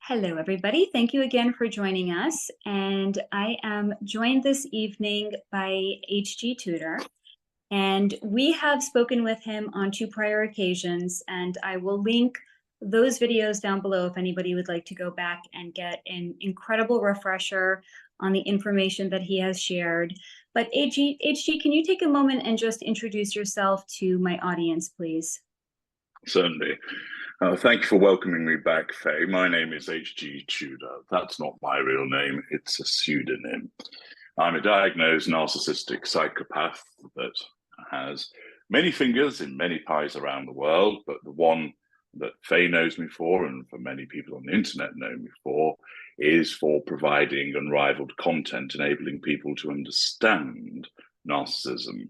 Hello, everybody. Thank you again for joining us. And I am joined this evening by H.G. Tudor. And we have spoken with him on two prior occasions, and I will link those videos down below if anybody would like to go back and get an incredible refresher on the information that he has shared. But HG, can you take a moment and just introduce yourself to my audience, please? Certainly. Thank you for welcoming me back, Faye. My name is H.G. Tudor. That's not my real name, it's a pseudonym. I'm a diagnosed narcissistic psychopath that has many fingers in many pies around the world, but the one that Faye knows me for, and for many people on the internet know me for, is for providing unrivaled content, enabling people to understand narcissism.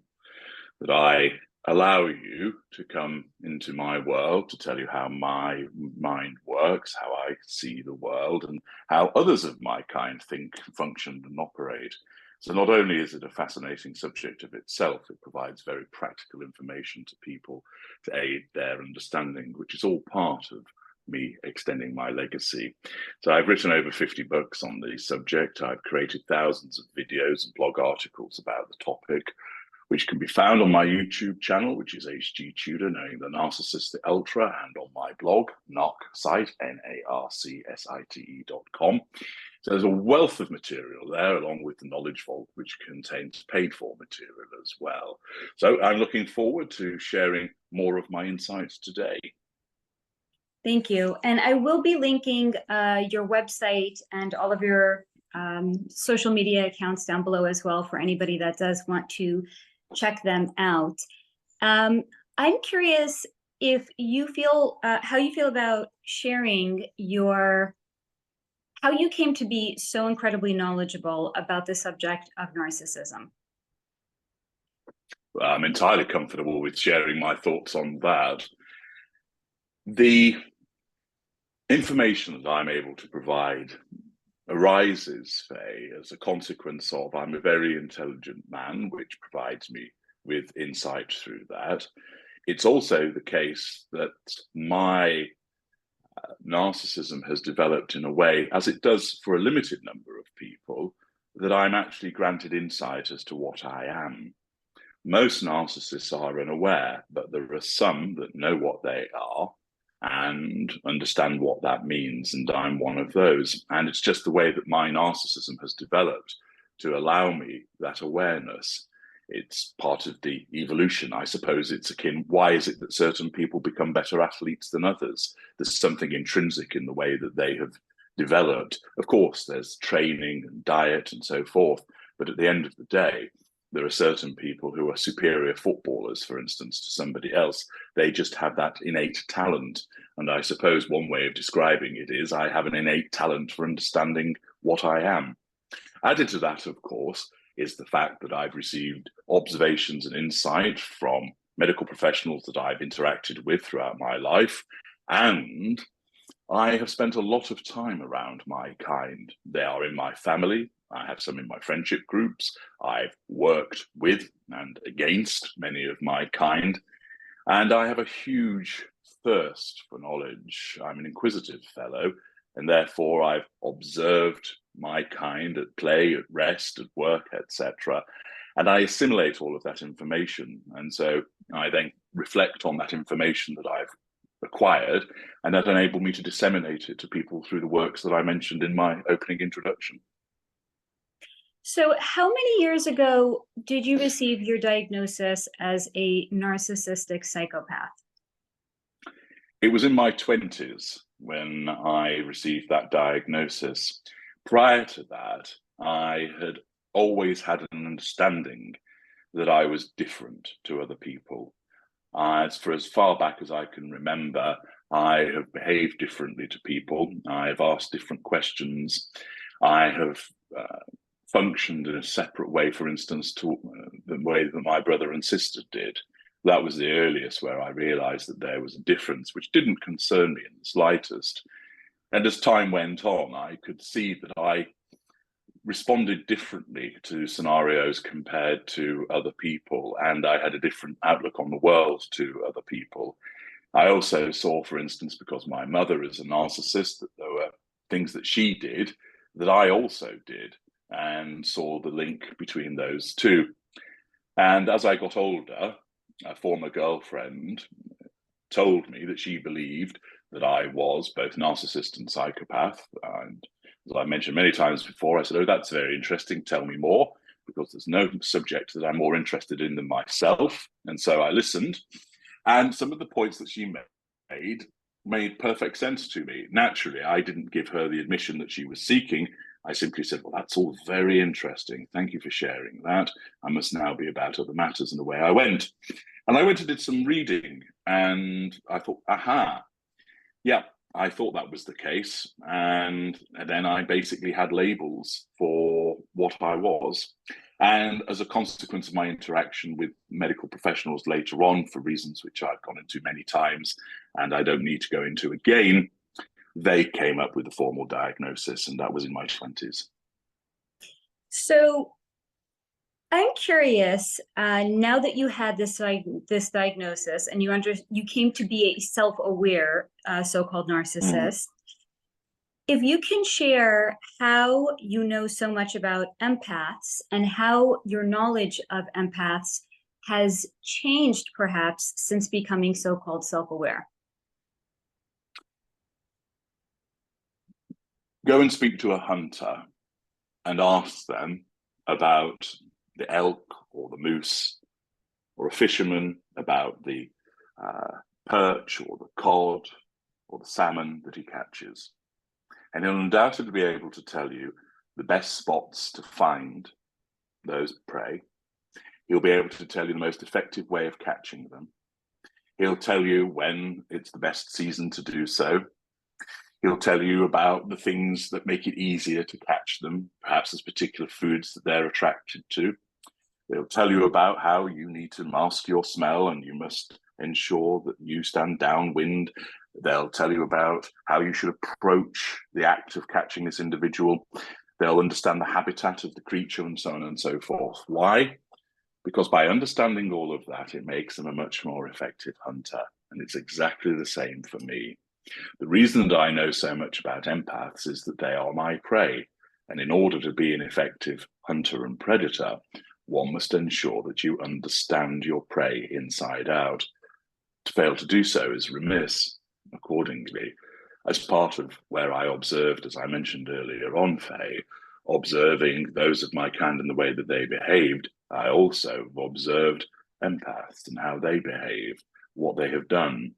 That I allow you to come into my world to tell you how my mind works, how I see the world, and how others of my kind think, function, and operate. So not only is it a fascinating subject of itself, it provides very practical information to people to aid their understanding, which is all part of me extending my legacy. So I've written over 50 books on the subject. I've created thousands of videos and blog articles about the topic, which can be found on my YouTube channel, which is HG Tudor, knowing the Narcissist, theultra, and on my blog, Narcsite, NARCSITE.com. So there's a wealth of material there, along with the Knowledge Vault, which contains paid-for material as well. So I'm looking forward to sharing more of my insights today. Thank you. And I will be linking your website and all of your social media accounts down below as well for anybody that does want to check them out. I'm curious if you feel how you feel about sharing how you came to be so incredibly knowledgeable about the subject of narcissism. Well, I'm entirely comfortable with sharing my thoughts on that. The information that I'm able to provide arises, Faye, as a consequence of I'm a very intelligent man, which provides me with insight through that. It's also the case that my narcissism has developed in a way, as it does for a limited number of people, that I'm actually granted insight as to what I am. Most narcissists are unaware, but there are some that know what they are and understand what that means, and I'm one of those. And it's just the way that my narcissism has developed to allow me that awareness. It's part of the evolution, I suppose. It's akin, why is it that certain people become better athletes than others? There's something intrinsic in the way that they have developed. Of course, there's training and diet and so forth, but at the end of the day, there are certain people who are superior footballers, for instance, to somebody else. They just have that innate talent. And I suppose one way of describing it is I have an innate talent for understanding what I am. Added to that, of course, is the fact that I've received observations and insight from medical professionals that I've interacted with throughout my life. And I have spent a lot of time around my kind. They are in my family. I have some in my friendship groups. I've worked with and against many of my kind. And I have a huge thirst for knowledge. I'm an inquisitive fellow, and therefore I've observed my kind at play, at rest, at work, etc. And I assimilate all of that information. And so I then reflect on that information that I've acquired, and that enabled me to disseminate it to people through the works that I mentioned in my opening introduction. So how many years ago did you receive your diagnosis as a narcissistic psychopath? It was in my 20s when I received that diagnosis. Prior to that, I had always had an understanding that I was different to other people. For as far back as I can remember, I have behaved differently to people. I've asked different questions. I have functioned in a separate way, for instance, to the way that my brother and sister did. That was the earliest where I realized that there was a difference, which didn't concern me in the slightest. And as time went on, I could see that I responded differently to scenarios compared to other people, and I had a different outlook on the world to other people. I also saw, for instance, because my mother is a narcissist, that there were things that she did that I also did, and saw the link between those two. And as I got older, a former girlfriend told me that she believed that I was both narcissist and psychopath. And as I mentioned many times before, I said, "Oh, that's very interesting. Tell me more," because there's no subject that I'm more interested in than myself. And so I listened, and some of the points that she made perfect sense to me. Naturally, I didn't give her the admission that she was seeking. I simply said, "Well, that's all very interesting. Thank you for sharing that. I must now be about other matters," and away I went. And I went and did some reading, and I thought, aha, yeah, I thought that was the case. And then I basically had labels for what I was. And as a consequence of my interaction with medical professionals later on, for reasons which I've gone into many times, and I don't need to go into again, they came up with a formal diagnosis, and that was in my 20s. So I'm curious, now that you had this diagnosis and you came to be a self-aware so-called narcissist, if you can share how you know so much about empaths and how your knowledge of empaths has changed perhaps since becoming so-called self-aware. Go and speak to a hunter and ask them about the elk or the moose, or a fisherman about the perch or the cod or the salmon that he catches. And he'll undoubtedly be able to tell you the best spots to find those prey. He'll be able to tell you the most effective way of catching them. He'll tell you when it's the best season to do so. He'll tell you about the things that make it easier to catch them. Perhaps there's particular foods that they're attracted to. They'll tell you about how you need to mask your smell and you must ensure that you stand downwind. They'll tell you about how you should approach the act of catching this individual. They'll understand the habitat of the creature and so on and so forth. Why? Because by understanding all of that, it makes them a much more effective hunter. And it's exactly the same for me. The reason that I know so much about empaths is that they are my prey. And in order to be an effective hunter and predator, one must ensure that you understand your prey inside out. To fail to do so is remiss. Accordingly, as part of where I observed, as I mentioned earlier on, Faye, observing those of my kind and the way that they behaved, I also observed empaths and how they behave, what they have done,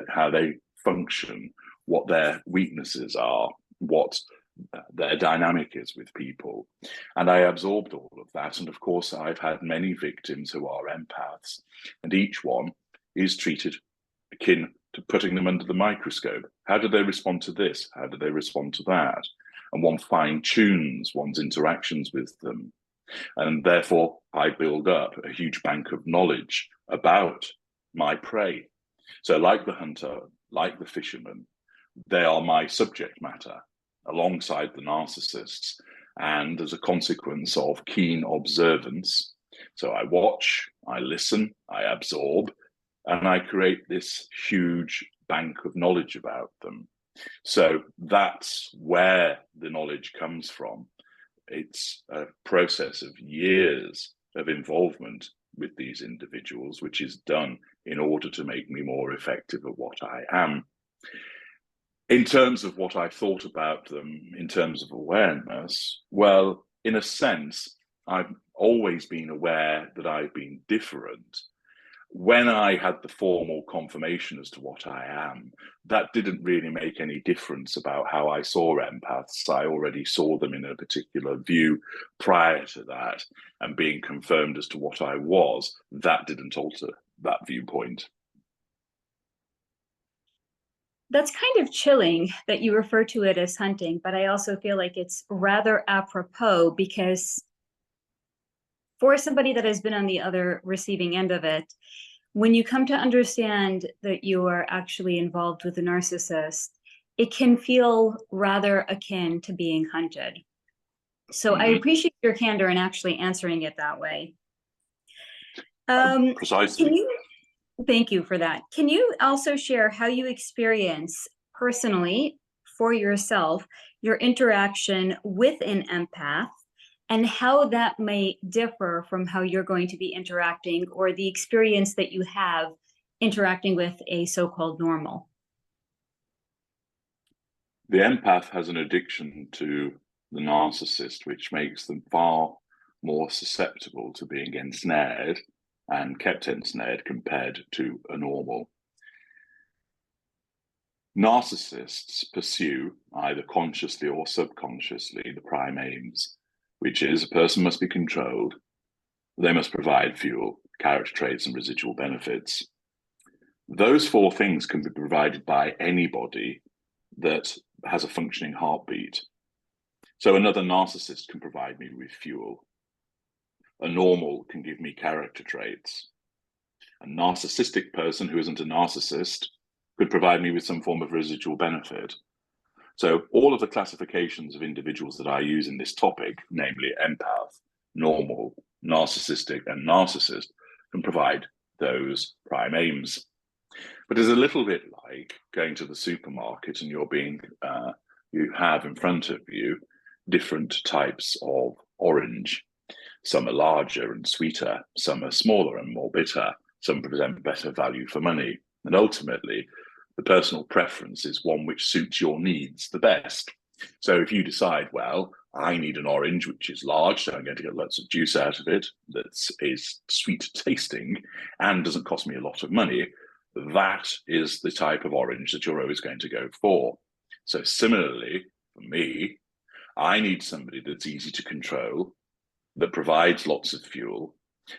how they function, what their weaknesses are, what their dynamic is with people. And I absorbed all of that. And of course, I've had many victims who are empaths, and each one is treated akin to putting them under the microscope. How do they respond to this? How do they respond to that? And one fine-tunes one's interactions with them. And therefore, I build up a huge bank of knowledge about my prey. So like the hunter, like the fisherman, they are my subject matter alongside the narcissists. And as a consequence of keen observance, so I watch, I listen, I absorb, and I create this huge bank of knowledge about them. So that's where the knowledge comes from. It's a process of years of involvement with these individuals, which is done in order to make me more effective at what I am. In terms of what I thought about them, in terms of awareness, well, in a sense, I've always been aware that I've been different. When I had the formal confirmation as to what I am, that didn't really make any difference about how I saw empaths. I already saw them in a particular view prior to that, and being confirmed as to what I was, that didn't alter that viewpoint. That's kind of chilling that you refer to it as hunting, but I also feel like it's rather apropos, because for somebody that has been on the other receiving end of it, when you come to understand that you are actually involved with a narcissist, it can feel rather akin to being hunted. So I appreciate your candor in actually answering it that way. Precisely. Thank you for that. Can you also share how you experience personally for yourself your interaction with an empath and how that may differ from how you're going to be interacting or the experience that you have interacting with a so-called normal. The empath has an addiction to the narcissist, which makes them far more susceptible to being ensnared and kept ensnared compared to a normal. Narcissists pursue, either consciously or subconsciously, the prime aims, which is a person must be controlled, they must provide fuel, character traits, and residual benefits. Those four things can be provided by anybody that has a functioning heartbeat. So another narcissist can provide me with fuel. A normal can give me character traits. A narcissistic person who isn't a narcissist could provide me with some form of residual benefit. So all of the classifications of individuals that I use in this topic, namely empath, normal, narcissistic, and narcissist, can provide those prime aims. But it's a little bit like going to the supermarket and you have in front of you different types of orange. Some are larger and sweeter, some are smaller and more bitter, some present better value for money. And ultimately, the personal preference is one which suits your needs the best. So if you decide, well, I need an orange which is large, so I'm going to get lots of juice out of it, that is sweet tasting and doesn't cost me a lot of money, that is the type of orange that you're always going to go for. So similarly, for me, I need somebody that's easy to control, that provides lots of fuel,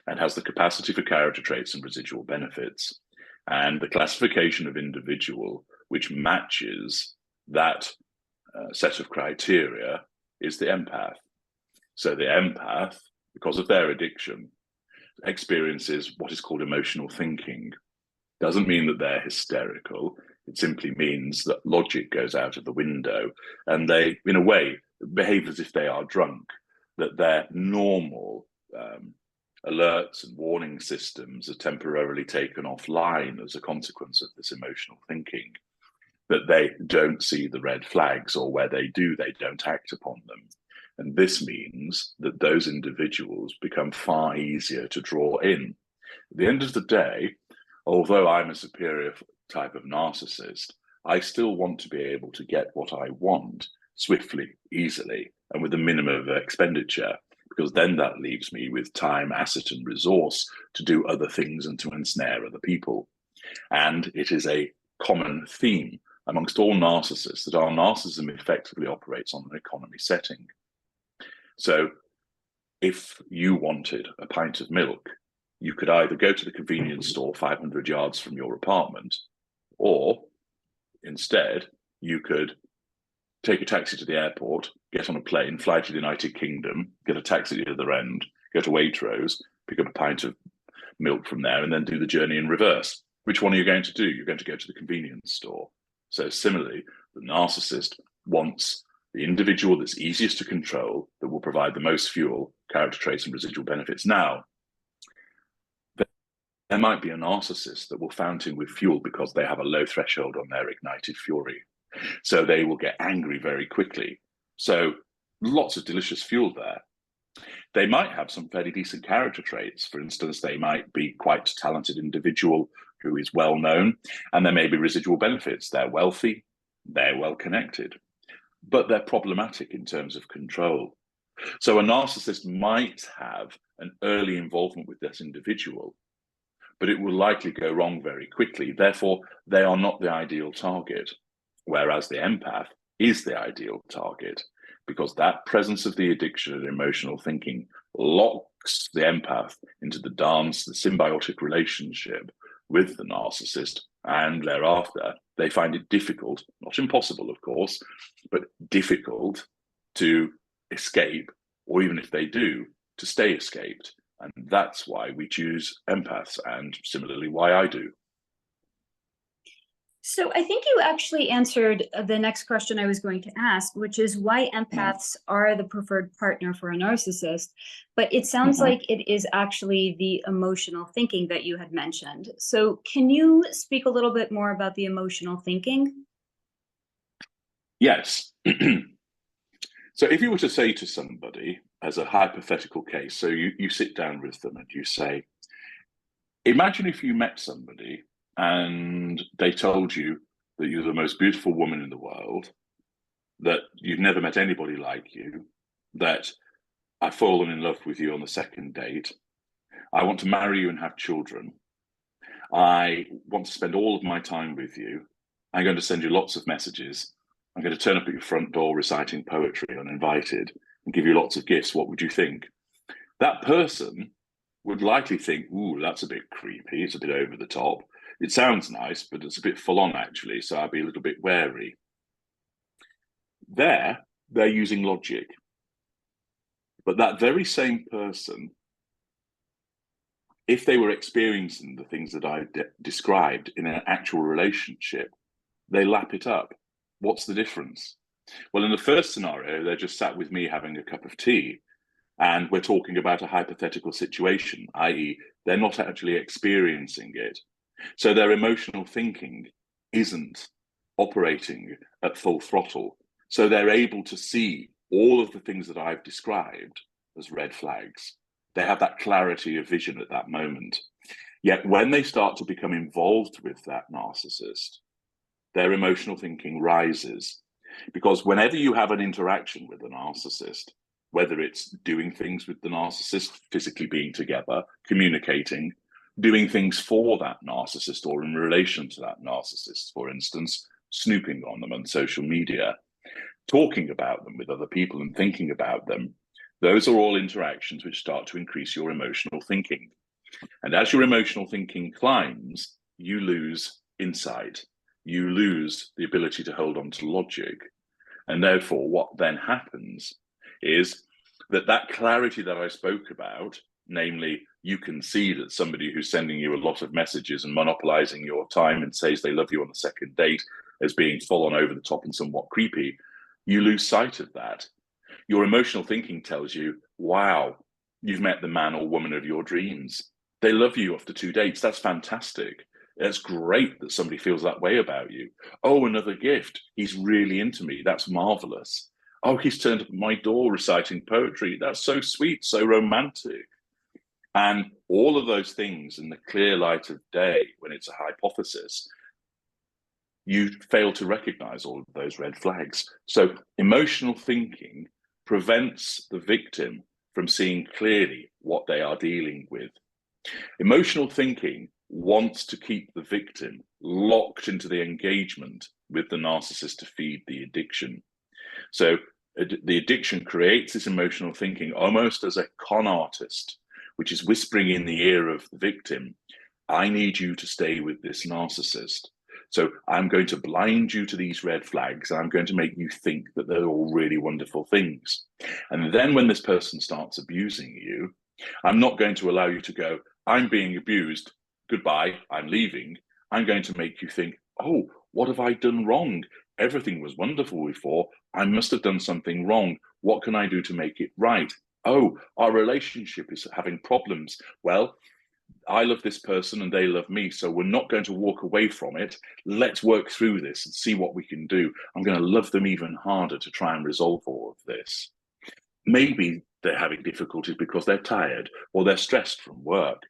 and has the capacity for character traits and residual benefits. And the classification of individual which matches that set of criteria is the empath. So the empath, because of their addiction, experiences what is called emotional thinking. Doesn't mean that they're hysterical. It simply means that logic goes out of the window and they, in a way, behave as if they are drunk, that their normal alerts and warning systems are temporarily taken offline as a consequence of this emotional thinking, that they don't see the red flags, or where they do, they don't act upon them. And this means that those individuals become far easier to draw in. At the end of the day, although I'm a superior type of narcissist, I still want to be able to get what I want swiftly, easily, and with a minimum of expenditure, because then that leaves me with time, asset, and resource to do other things and to ensnare other people. And it is a common theme amongst all narcissists that our narcissism effectively operates on an economy setting. So if you wanted a pint of milk, you could either go to the convenience store 500 yards from your apartment, or instead you could take a taxi to the airport, get on a plane, fly to the United Kingdom, get a taxi at the other end, go to Waitrose, pick up a pint of milk from there, and then do the journey in reverse. Which one are you going to do? You're going to go to the convenience store. So similarly, the narcissist wants the individual that's easiest to control, that will provide the most fuel, character traits, and residual benefits. Now, there might be a narcissist that will fountain with fuel because they have a low threshold on their ignited fury. So they will get angry very quickly. So lots of delicious fuel there. They might have some fairly decent character traits. For instance, they might be quite a talented individual who is well known, and there may be residual benefits. They're wealthy, they're well connected, but they're problematic in terms of control. So a narcissist might have an early involvement with this individual, but it will likely go wrong very quickly. Therefore, they are not the ideal target. Whereas the empath is the ideal target, because that presence of the addiction and emotional thinking locks the empath into the dance, the symbiotic relationship with the narcissist, and thereafter they find it difficult, not impossible of course, but difficult to escape, or even if they do, to stay escaped. And that's why we choose empaths, and similarly why I do. So I think you actually answered the next question I was going to ask, which is why empaths are the preferred partner for a narcissist. But it sounds like it is actually the emotional thinking that you had mentioned. So can you speak a little bit more about the emotional thinking? Yes. So if you were to say to somebody, as a hypothetical case, so you sit down with them and you say, imagine if you met somebody and they told you that you're the most beautiful woman in the world, that you've never met anybody like you, that I've fallen in love with you on the second date, I want to marry you and have children, I want to spend all of my time with you, I'm going to send you lots of messages, I'm going to turn up at your front door reciting poetry uninvited and give you lots of gifts, what would you think? That person would likely think, ooh, that's a bit creepy, it's a bit over the top. It sounds nice, but it's a bit full on actually, so I'd be a little bit wary. They're using logic. But that very same person, if they were experiencing the things that I described in an actual relationship, they lap it up. What's the difference? Well, in the first scenario, they're just sat with me having a cup of tea, and we're talking about a hypothetical situation, i.e., they're not actually experiencing it. So their emotional thinking isn't operating at full throttle. So they're able to see all of the things that I've described as red flags. They have that clarity of vision at that moment. Yet when they start to become involved with that narcissist, their emotional thinking rises. Because whenever you have an interaction with a narcissist, whether it's doing things with the narcissist, physically being together, communicating, doing things for that narcissist or in relation to that narcissist, for instance, snooping on them on social media, talking about them with other people and thinking about them, those are all interactions which start to increase your emotional thinking. And as your emotional thinking climbs, you lose insight, you lose the ability to hold on to logic. And therefore, what then happens is that clarity that I spoke about, namely, you can see that somebody who's sending you a lot of messages and monopolizing your time and says they love you on the second date as being full on over the top and somewhat creepy, you lose sight of that. Your emotional thinking tells you, wow, you've met the man or woman of your dreams. They love you after 2 dates. That's fantastic. It's great that somebody feels that way about you. Oh, another gift. He's really into me. That's marvelous. Oh, he's turned up at my door reciting poetry. That's so sweet, so romantic. And all of those things in the clear light of day, when it's a hypothesis, you fail to recognize all of those red flags. So emotional thinking prevents the victim from seeing clearly what they are dealing with. Emotional thinking wants to keep the victim locked into the engagement with the narcissist to feed the addiction. So the addiction creates this emotional thinking almost as a con artist, which is whispering in the ear of the victim, I need you to stay with this narcissist. So I'm going to blind you to these red flags, and I'm going to make you think that they're all really wonderful things. And then when this person starts abusing you, I'm not going to allow you to go, I'm being abused, goodbye, I'm leaving. I'm going to make you think, oh, what have I done wrong? Everything was wonderful before. I must have done something wrong. What can I do to make it right? Oh, our relationship is having problems. Well, I love this person and they love me, so we're not going to walk away from it. Let's work through this and see what we can do. I'm going to love them even harder to try and resolve all of this. Maybe they're having difficulties because they're tired or they're stressed from work,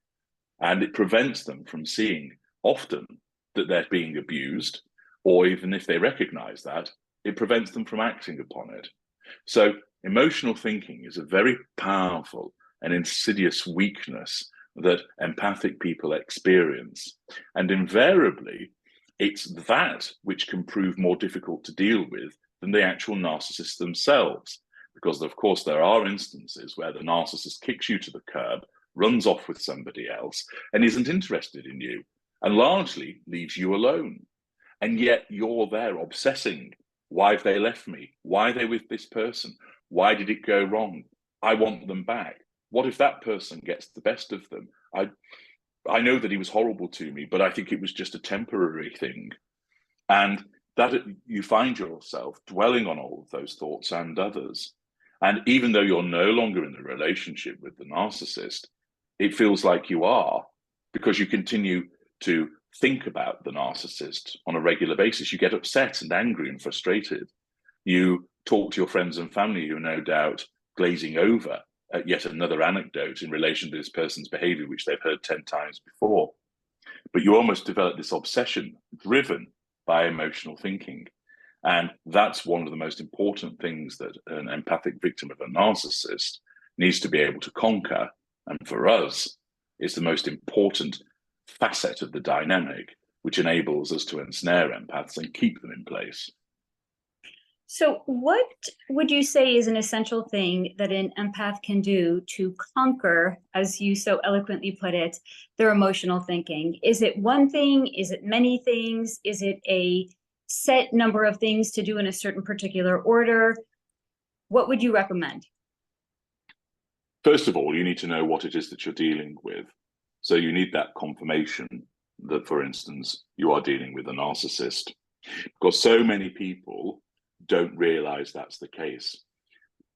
and it prevents them from seeing often that they're being abused, or even if they recognize that, it prevents them from acting upon it. So emotional thinking is a very powerful and insidious weakness that empathic people experience. And invariably, it's that which can prove more difficult to deal with than the actual narcissists themselves. Because, of course, there are instances where the narcissist kicks you to the curb, runs off with somebody else, and isn't interested in you, and largely leaves you alone. And yet you're there obsessing. Why have they left me? Why are they with this person? Why did it go wrong? I want them back. What if that person gets the best of them? I know that he was horrible to me, but I think it was just a temporary thing. And that you find yourself dwelling on all of those thoughts and others. And even though you're no longer in the relationship with the narcissist, it feels like you are, because you continue to think about the narcissist on a regular basis. You get upset and angry and frustrated. You talk to your friends and family who are no doubt glazing over at yet another anecdote in relation to this person's behavior, which they've heard 10 times before. But you almost develop this obsession driven by emotional thinking. And that's one of the most important things that an empathic victim of a narcissist needs to be able to conquer. And for us, it's the most important facet of the dynamic, which enables us to ensnare empaths and keep them in place. So what would you say is an essential thing that an empath can do to conquer, as you so eloquently put it, their emotional thinking? Is it one thing? Is it many things? Is it a set number of things to do in a certain particular order? What would you recommend? First of all, you need to know what it is that you're dealing with. So you need that confirmation that, for instance, you are dealing with a narcissist, because so many people don't realize that's the case.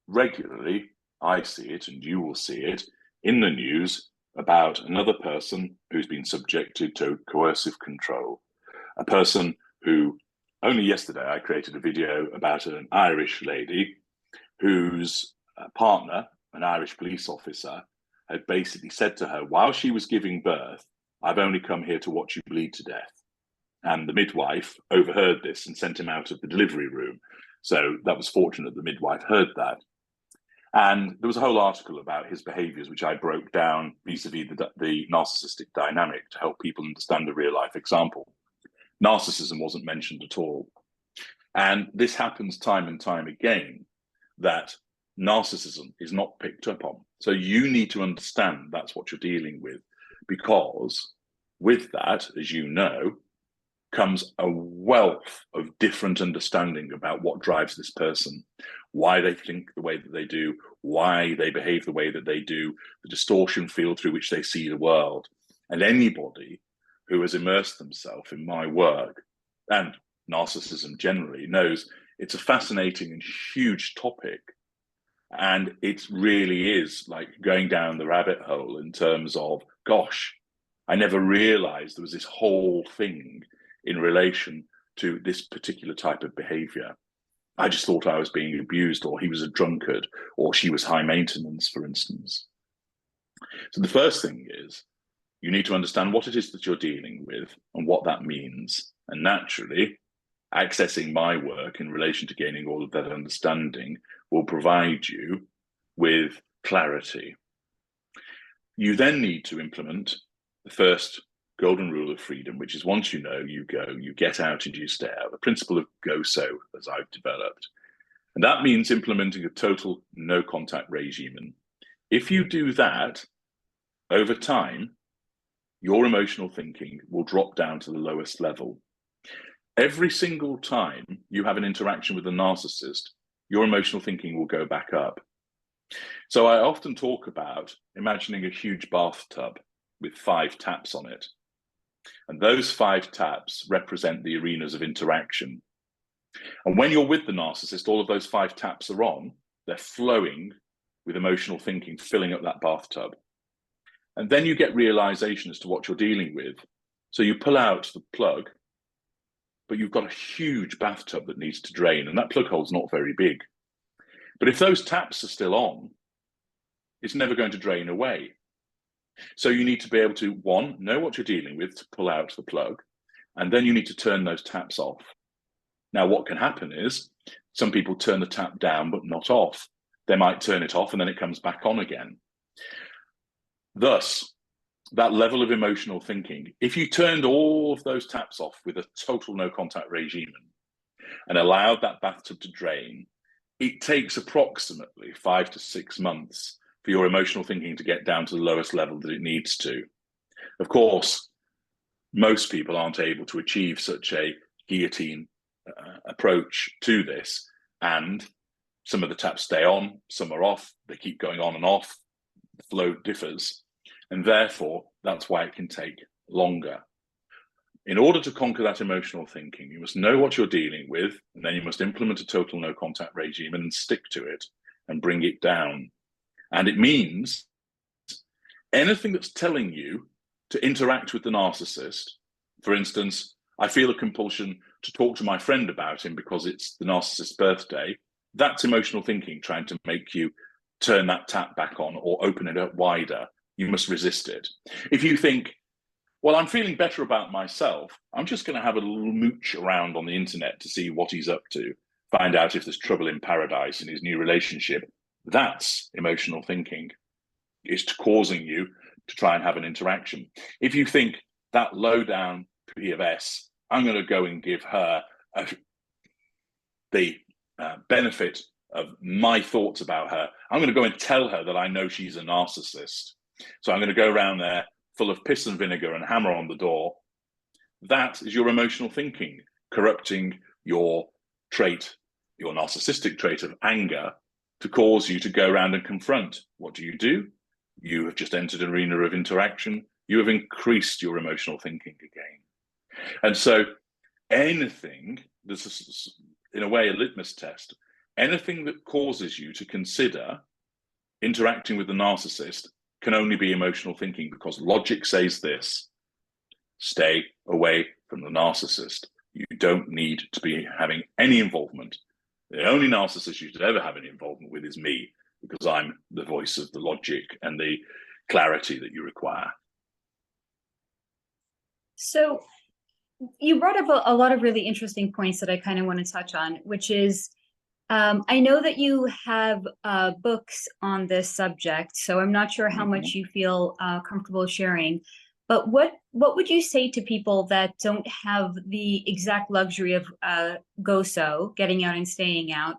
Regularly, I see it, and you will see it in the news about another person who's been subjected to coercive control, a person who, only yesterday, I created a video about an Irish lady whose partner, an Irish police officer, had basically said to her while she was giving birth, "I've only come here to watch you bleed to death." And the midwife overheard this and sent him out of the delivery room. So that was fortunate the midwife heard that. And there was a whole article about his behaviors, which I broke down vis-a-vis the narcissistic dynamic to help people understand a real life example. Narcissism wasn't mentioned at all. And this happens time and time again, that narcissism is not picked up on. So you need to understand that's what you're dealing with, because with that, as you know, comes a wealth of different understanding about what drives this person, why they think the way that they do, why they behave the way that they do, the distortion field through which they see the world. And anybody who has immersed themselves in my work and narcissism generally knows it's a fascinating and huge topic. And it really is like going down the rabbit hole in terms of, gosh, I never realized there was this whole thing in relation to this particular type of behavior. I just thought I was being abused, or he was a drunkard, or she was high maintenance, for instance. So the first thing is you need to understand what it is that you're dealing with and what that means. And naturally, accessing my work in relation to gaining all of that understanding will provide you with clarity. You then need to implement the first golden rule of freedom, which is once you know, you go, you get out and you stay out. The principle of go-so, as I've developed. And that means implementing a total no contact regime. And if you do that, over time, your emotional thinking will drop down to the lowest level. Every single time you have an interaction with a narcissist, your emotional thinking will go back up. So I often talk about imagining a huge bathtub with 5 taps on it. And those 5 taps represent the arenas of interaction. And when you're with the narcissist, all of those 5 taps are on, they're flowing with emotional thinking, filling up that bathtub. And then you get realization as to what you're dealing with. So you pull out the plug, but you've got a huge bathtub that needs to drain, and that plug hole's not very big. But if those taps are still on, it's never going to drain away. So you need to be able to, one, know what you're dealing with to pull out the plug, and then you need to turn those taps off. Now, what can happen is some people turn the tap down, but not off. They might turn it off and then it comes back on again. Thus, that level of emotional thinking, if you turned all of those taps off with a total no contact regime and allowed that bathtub to drain, it takes approximately 5 to 6 months for your emotional thinking to get down to the lowest level that it needs to. Of course, most people aren't able to achieve such a guillotine approach to this, and some of the taps stay on, some are off, they keep going on and off, the flow differs, and therefore that's why it can take longer. In order to conquer that emotional thinking, you must know what you're dealing with, and then you must implement a total no contact regime and stick to it and bring it down. And it means anything that's telling you to interact with the narcissist, for instance, I feel a compulsion to talk to my friend about him because it's the narcissist's birthday. That's emotional thinking, trying to make you turn that tap back on or open it up wider. You must resist it. If you think, well, I'm feeling better about myself, I'm just going to have a little mooch around on the internet to see what he's up to, find out if there's trouble in paradise in his new relationship. That's emotional thinking. It's causing you to try and have an interaction. If you think that low down P of S, I'm going to go and give her the benefit of my thoughts about her. I'm going to go and tell her that I know she's a narcissist. So I'm going to go around there full of piss and vinegar and hammer on the door. That is your emotional thinking, corrupting your trait, your narcissistic trait of anger, to cause you to go around and confront. What do? You have just entered an arena of interaction. You have increased your emotional thinking again. And so anything, this is in a way a litmus test, anything that causes you to consider interacting with the narcissist can only be emotional thinking, because logic says this: stay away from the narcissist. You don't need to be having any involvement. The only narcissist you should ever have any involvement with is me, because I'm the voice of the logic and the clarity that you require. So you brought up a lot of really interesting points that I kind of want to touch on, which is, I know that you have books on this subject, so I'm not sure how much you feel comfortable sharing, but what would you say to people that don't have the exact luxury of GOSO, getting out and staying out,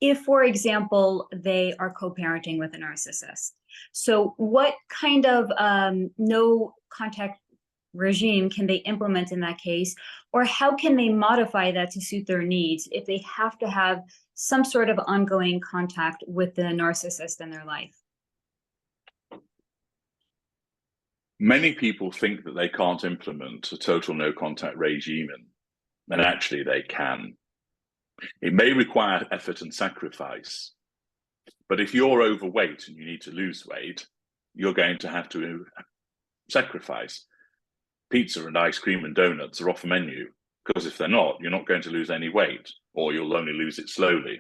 if, for example, they are co-parenting with a narcissist? So what kind of no contact regime can they implement in that case, or how can they modify that to suit their needs if they have to have some sort of ongoing contact with the narcissist in their life? Many people think that they can't implement a total no contact regime, and actually they can. It may require effort and sacrifice, but if you're overweight and you need to lose weight, you're going to have to sacrifice. Pizza and ice cream and donuts are off the menu, because if they're not, you're not going to lose any weight, or you'll only lose it slowly.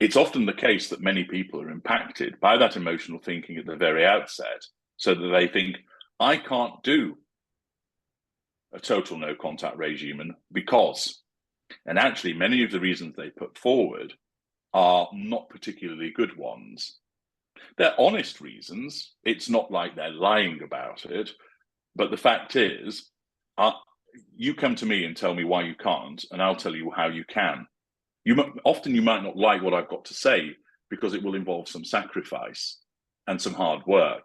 It's often the case that many people are impacted by that emotional thinking at the very outset, so that they think, I can't do a total no contact regime because, and actually many of the reasons they put forward are not particularly good ones. They're honest reasons. It's not like they're lying about it. But the fact is, you come to me and tell me why you can't, and I'll tell you how you can. Often you might not like what I've got to say because it will involve some sacrifice and some hard work.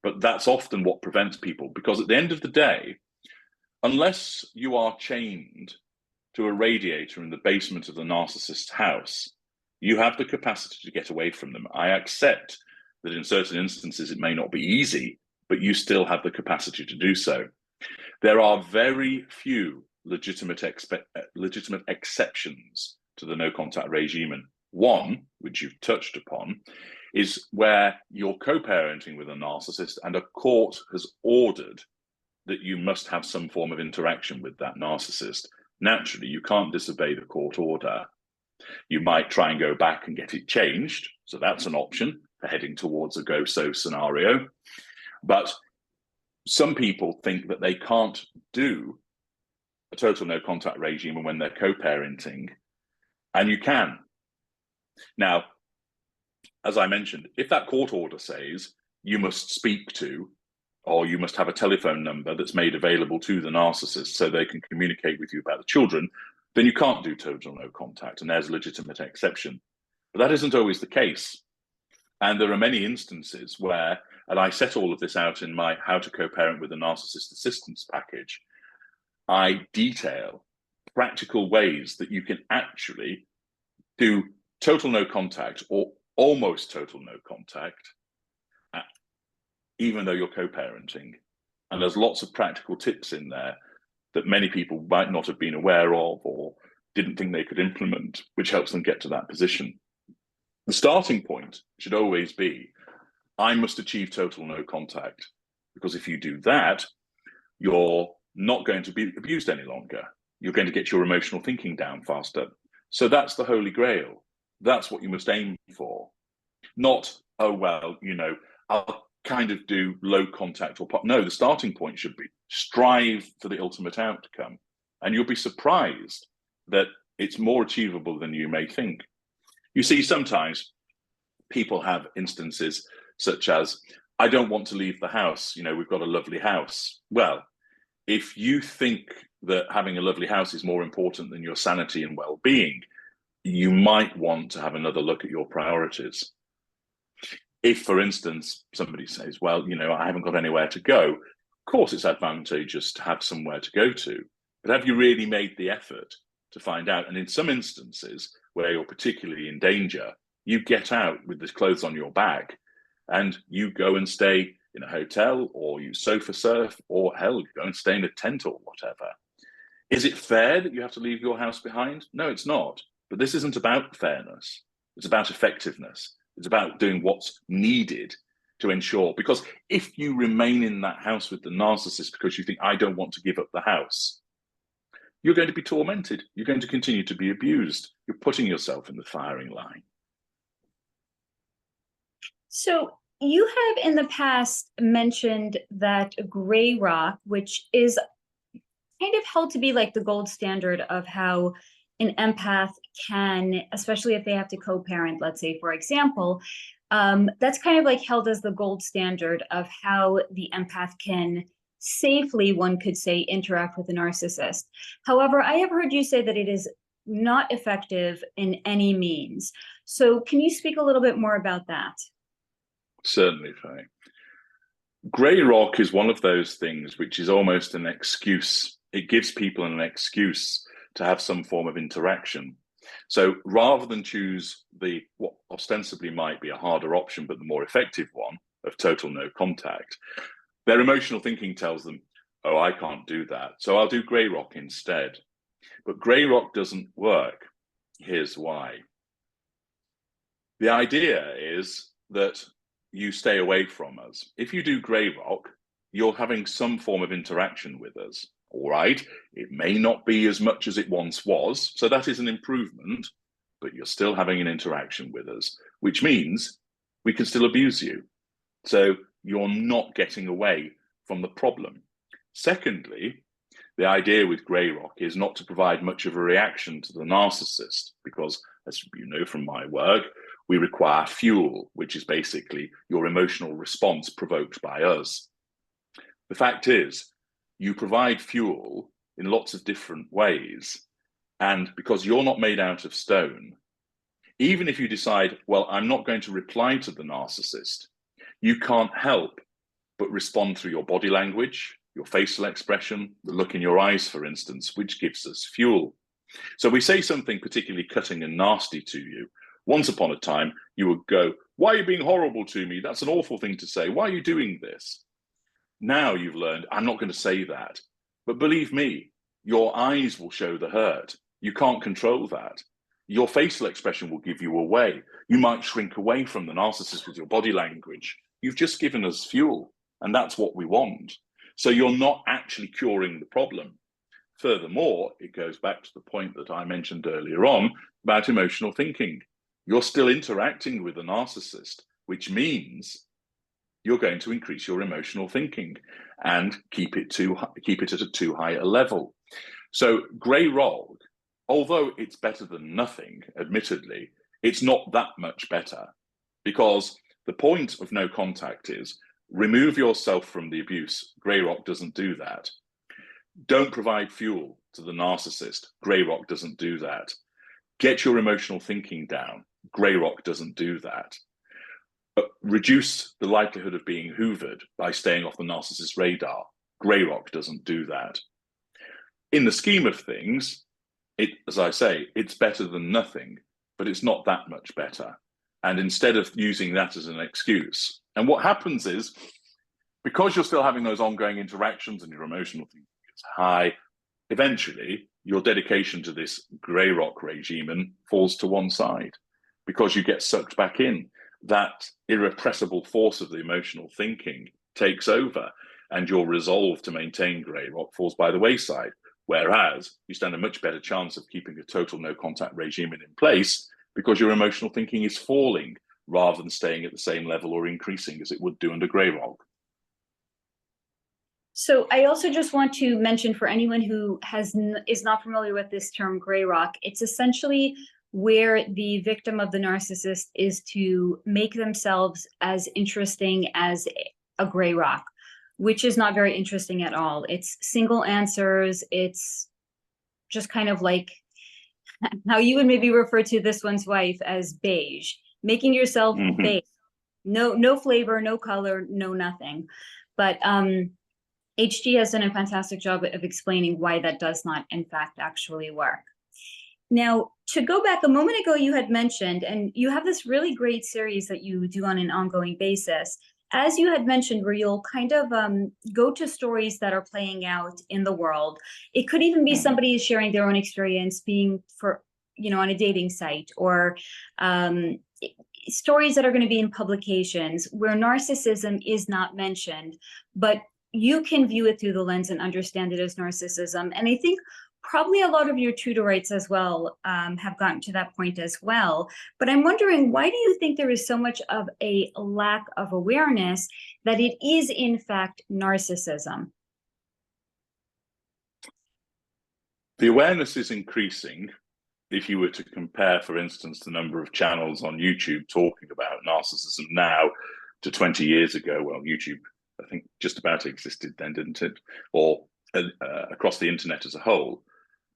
But that's often what prevents people, because at the end of the day, unless you are chained to a radiator in the basement of the narcissist's house, you have the capacity to get away from them. I accept that in certain instances it may not be easy, but you still have the capacity to do so. There are very few legitimate exceptions to the no contact regime. And one, which you've touched upon, is where you're co-parenting with a narcissist and a court has ordered that you must have some form of interaction with that narcissist. Naturally, you can't disobey the court order. You might try and go back and get it changed. So that's an option for heading towards a go-so scenario. But some people think that they can't do a total no contact regime when they're co-parenting, and you can. Now, as I mentioned, if that court order says you must speak to, or you must have a telephone number that's made available to the narcissist so they can communicate with you about the children, then you can't do total no contact, and there's a legitimate exception. But that isn't always the case. And there are many instances where, and I set all of this out in my How to Co-Parent with a Narcissist Assistance package, I detail practical ways that you can actually do total no contact or almost total no contact, even though you're co-parenting. And there's lots of practical tips in there that many people might not have been aware of or didn't think they could implement, which helps them get to that position. The starting point should always be, I must achieve total no contact, because if you do that, you're not going to be abused any longer. You're going to get your emotional thinking down faster. So that's the Holy Grail. That's what you must aim for. Not, oh, well, I'll kind of do low contact or no, the starting point should be strive for the ultimate outcome. And you'll be surprised that it's more achievable than you may think. You see, sometimes people have instances such as, I don't want to leave the house. We've got a lovely house. Well, if you think that having a lovely house is more important than your sanity and well-being, you might want to have another look at your priorities. If, for instance, somebody says, well, I haven't got anywhere to go, of course it's advantageous to have somewhere to go to, but have you really made the effort to find out? And in some instances where you're particularly in danger, you get out with the clothes on your back and you go and stay in a hotel, or you sofa surf, or hell, you go and stay in a tent or whatever. Is it fair that you have to leave your house behind? No, it's not. But this isn't about fairness. It's about effectiveness. It's about doing what's needed to ensure, because if you remain in that house with the narcissist because you think, I don't want to give up the house, you're going to be tormented. You're going to continue to be abused. You're putting yourself in the firing line. So you have in the past mentioned that gray rock, which is kind of held to be like the gold standard of how an empath can, especially if they have to co-parent, let's say, for example, that's kind of like held as the gold standard of how the empath can safely, one could say, interact with a narcissist. However, I have heard you say that it is not effective in any means. So can you speak a little bit more about that? Certainly, Faye. Grey rock is one of those things which is almost an excuse. It gives people an excuse to have some form of interaction. So rather than choose what ostensibly might be a harder option, but the more effective one of total no contact, their emotional thinking tells them, oh, I can't do that, so I'll do grey rock instead. But grey rock doesn't work. Here's why. The idea is that you stay away from us. If you do grey rock, you're having some form of interaction with us. All right, it may not be as much as it once was, so that is an improvement, but you're still having an interaction with us, which means we can still abuse you. So you're not getting away from the problem. Secondly, the idea with grey rock is not to provide much of a reaction to the narcissist, because, as you know from my work, we require fuel, which is basically your emotional response provoked by us. The fact is, you provide fuel in lots of different ways. And because you're not made out of stone, even if you decide, well, I'm not going to reply to the narcissist, you can't help but respond through your body language, your facial expression, the look in your eyes, for instance, which gives us fuel. So we say something particularly cutting and nasty to you. Once upon a time, you would go, why are you being horrible to me? That's an awful thing to say. Why are you doing this? Now you've learned, I'm not going to say that. But believe me, your eyes will show the hurt. You can't control that. Your facial expression will give you away. You might shrink away from the narcissist with your body language. You've just given us fuel, and that's what we want. So you're not actually curing the problem. Furthermore, it goes back to the point that I mentioned earlier on about emotional thinking. You're still interacting with the narcissist, which means you're going to increase your emotional thinking and keep it at a too high a level. So grey rock, although it's better than nothing, admittedly, it's not that much better, because the point of no contact is remove yourself from the abuse. Grey rock doesn't do that. Don't provide fuel to the narcissist. Grey rock doesn't do that. Get your emotional thinking down. Grey rock doesn't do that. But reduce the likelihood of being hoovered by staying off the narcissist's radar. Grey rock doesn't do that. In the scheme of things, as I say, it's better than nothing, but it's not that much better. And instead of using that as an excuse, and what happens is, because you're still having those ongoing interactions and your emotional thinking is high, eventually your dedication to this grey rock regime falls to one side, because you get sucked back in. That irrepressible force of the emotional thinking takes over. and your resolve to maintain grey rock falls by the wayside. Whereas you stand a much better chance of keeping a total no contact regime in place because your emotional thinking is falling rather than staying at the same level or increasing as it would do under grey rock. So I also just want to mention, for anyone who is not familiar with this term grey rock, it's essentially where the victim of the narcissist is to make themselves as interesting as a grey rock, which is not very interesting at all. It's single answers. It's just kind of like how you would maybe refer to this one's wife as beige, making yourself beige. No flavor, no color, no nothing. But HG has done a fantastic job of explaining why that does not, in fact, actually work. Now, to go back a moment ago, you had mentioned, and you have this really great series that you do on an ongoing basis, as you had mentioned, where you'll kind of go to stories that are playing out in the world. It could even be somebody sharing their own experience being on a dating site, or stories that are going to be in publications where narcissism is not mentioned, but you can view it through the lens and understand it as narcissism. And I think probably a lot of your Tudorites as well have gotten to that point as well. But I'm wondering, why do you think there is so much of a lack of awareness that it is in fact narcissism? The awareness is increasing. If you were to compare, for instance, the number of channels on YouTube talking about narcissism now to 20 years ago, well, YouTube, I think, just about existed then, didn't it? Or across the internet as a whole,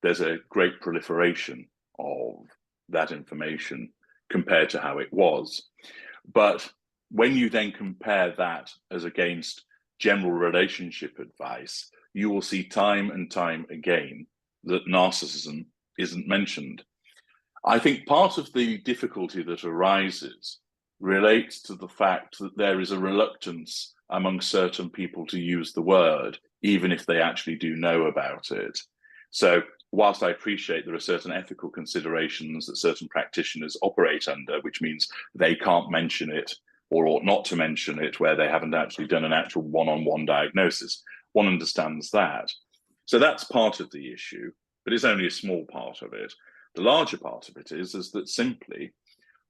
there's a great proliferation of that information compared to how it was. But when you then compare that as against general relationship advice, you will see time and time again that narcissism isn't mentioned. I think part of the difficulty that arises relates to the fact that there is a reluctance among certain people to use the word, even if they actually do know about it. So whilst I appreciate there are certain ethical considerations that certain practitioners operate under, which means they can't mention it or ought not to mention it where they haven't actually done an actual one-on-one diagnosis, one understands that. So that's part of the issue, but it's only a small part of it. The larger part of it is that simply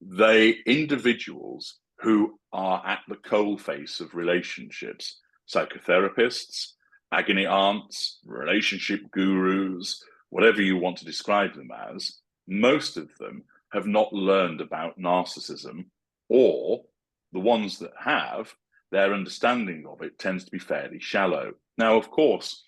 the individuals who are at the coalface of relationships, psychotherapists, agony aunts, relationship gurus, whatever you want to describe them as, most of them have not learned about narcissism, or the ones that have, their understanding of it tends to be fairly shallow. Now, of course,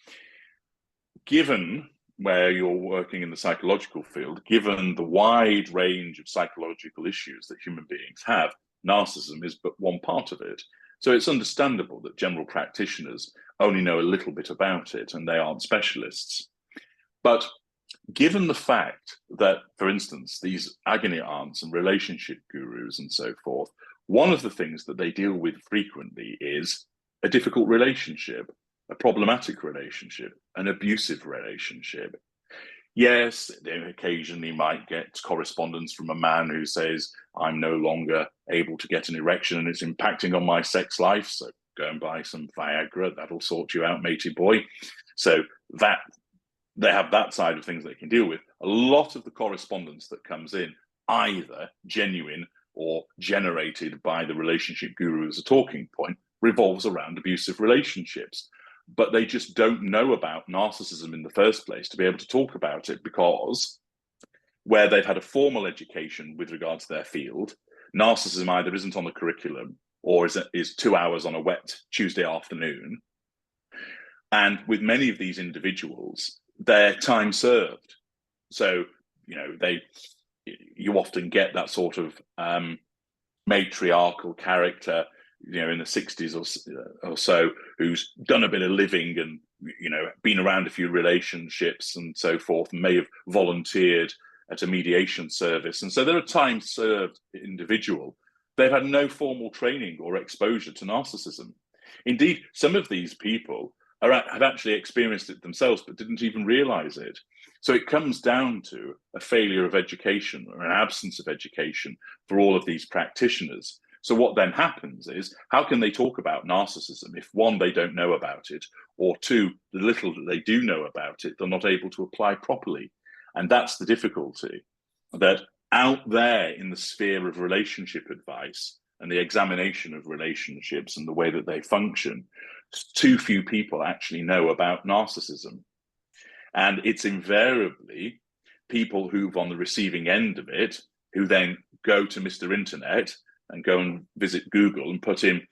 given where you're working in the psychological field, given the wide range of psychological issues that human beings have, narcissism is but one part of it. So it's understandable that general practitioners only know a little bit about it and they aren't specialists. But given the fact that, for instance, these agony aunts and relationship gurus and so forth, one of the things that they deal with frequently is a difficult relationship, a problematic relationship, an abusive relationship. Yes, they occasionally might get correspondence from a man who says, I'm no longer able to get an erection and it's impacting on my sex life, so go and buy some Viagra, that'll sort you out, matey boy. So that they have that side of things they can deal with. A lot of the correspondence that comes in, either genuine or generated by the relationship guru as a talking point, revolves around abusive relationships. But they just don't know about narcissism in the first place to be able to talk about it, because where they've had a formal education with regard to their field, narcissism either isn't on the curriculum or is 2 hours on a wet Tuesday afternoon. And with many of these individuals, they're time served. So, you often get that sort of matriarchal character, in the 60s or so, who's done a bit of living and, been around a few relationships and so forth, and may have volunteered at a mediation service. And so they're a time-served individual. They've had no formal training or exposure to narcissism. Indeed, some of these people have actually experienced it themselves, but didn't even realize it. So it comes down to a failure of education or an absence of education for all of these practitioners. So what then happens is, how can they talk about narcissism if, one, they don't know about it, or two, the little that they do know about it, they're not able to apply properly. And that's the difficulty, that out there in the sphere of relationship advice and the examination of relationships and the way that they function, too few people actually know about narcissism. And it's invariably people who've on the receiving end of it, who then go to Mr. Internet and go and visit Google and put in,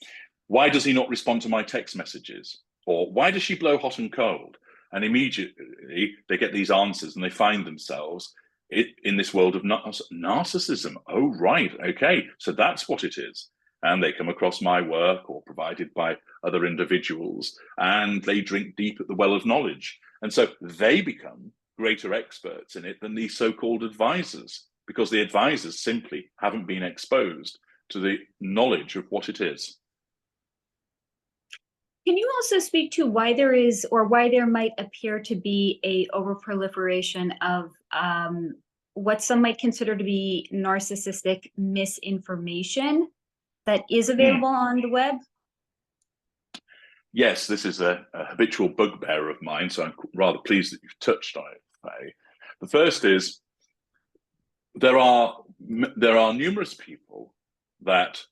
why does he not respond to my text messages? Or why does she blow hot and cold? And immediately they get these answers and they find themselves in this world of narcissism. Oh, right, okay, so that's what it is. And they come across my work or provided by other individuals, and they drink deep at the well of knowledge. And so they become greater experts in it than these so-called advisors, because the advisors simply haven't been exposed to the knowledge of what it is. Can you also speak to why there is, or why there might appear to be, a overproliferation of what some might consider to be narcissistic misinformation that is available on the web? Yes, this is a habitual bugbear of mine, so I'm rather pleased that you've touched on it, Faye. The first is, there are numerous people that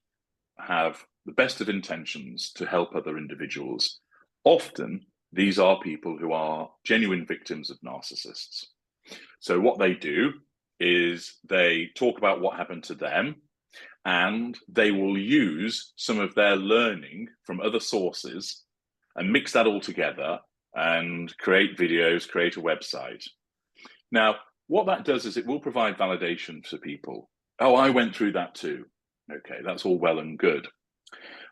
have the best of intentions to help other individuals. Often, these are people who are genuine victims of narcissists. So what they do is they talk about what happened to them, and they will use some of their learning from other sources and mix that all together and create videos, create a website. Now, what that does is it will provide validation to people. Oh, I went through that too. Okay, that's all well and good.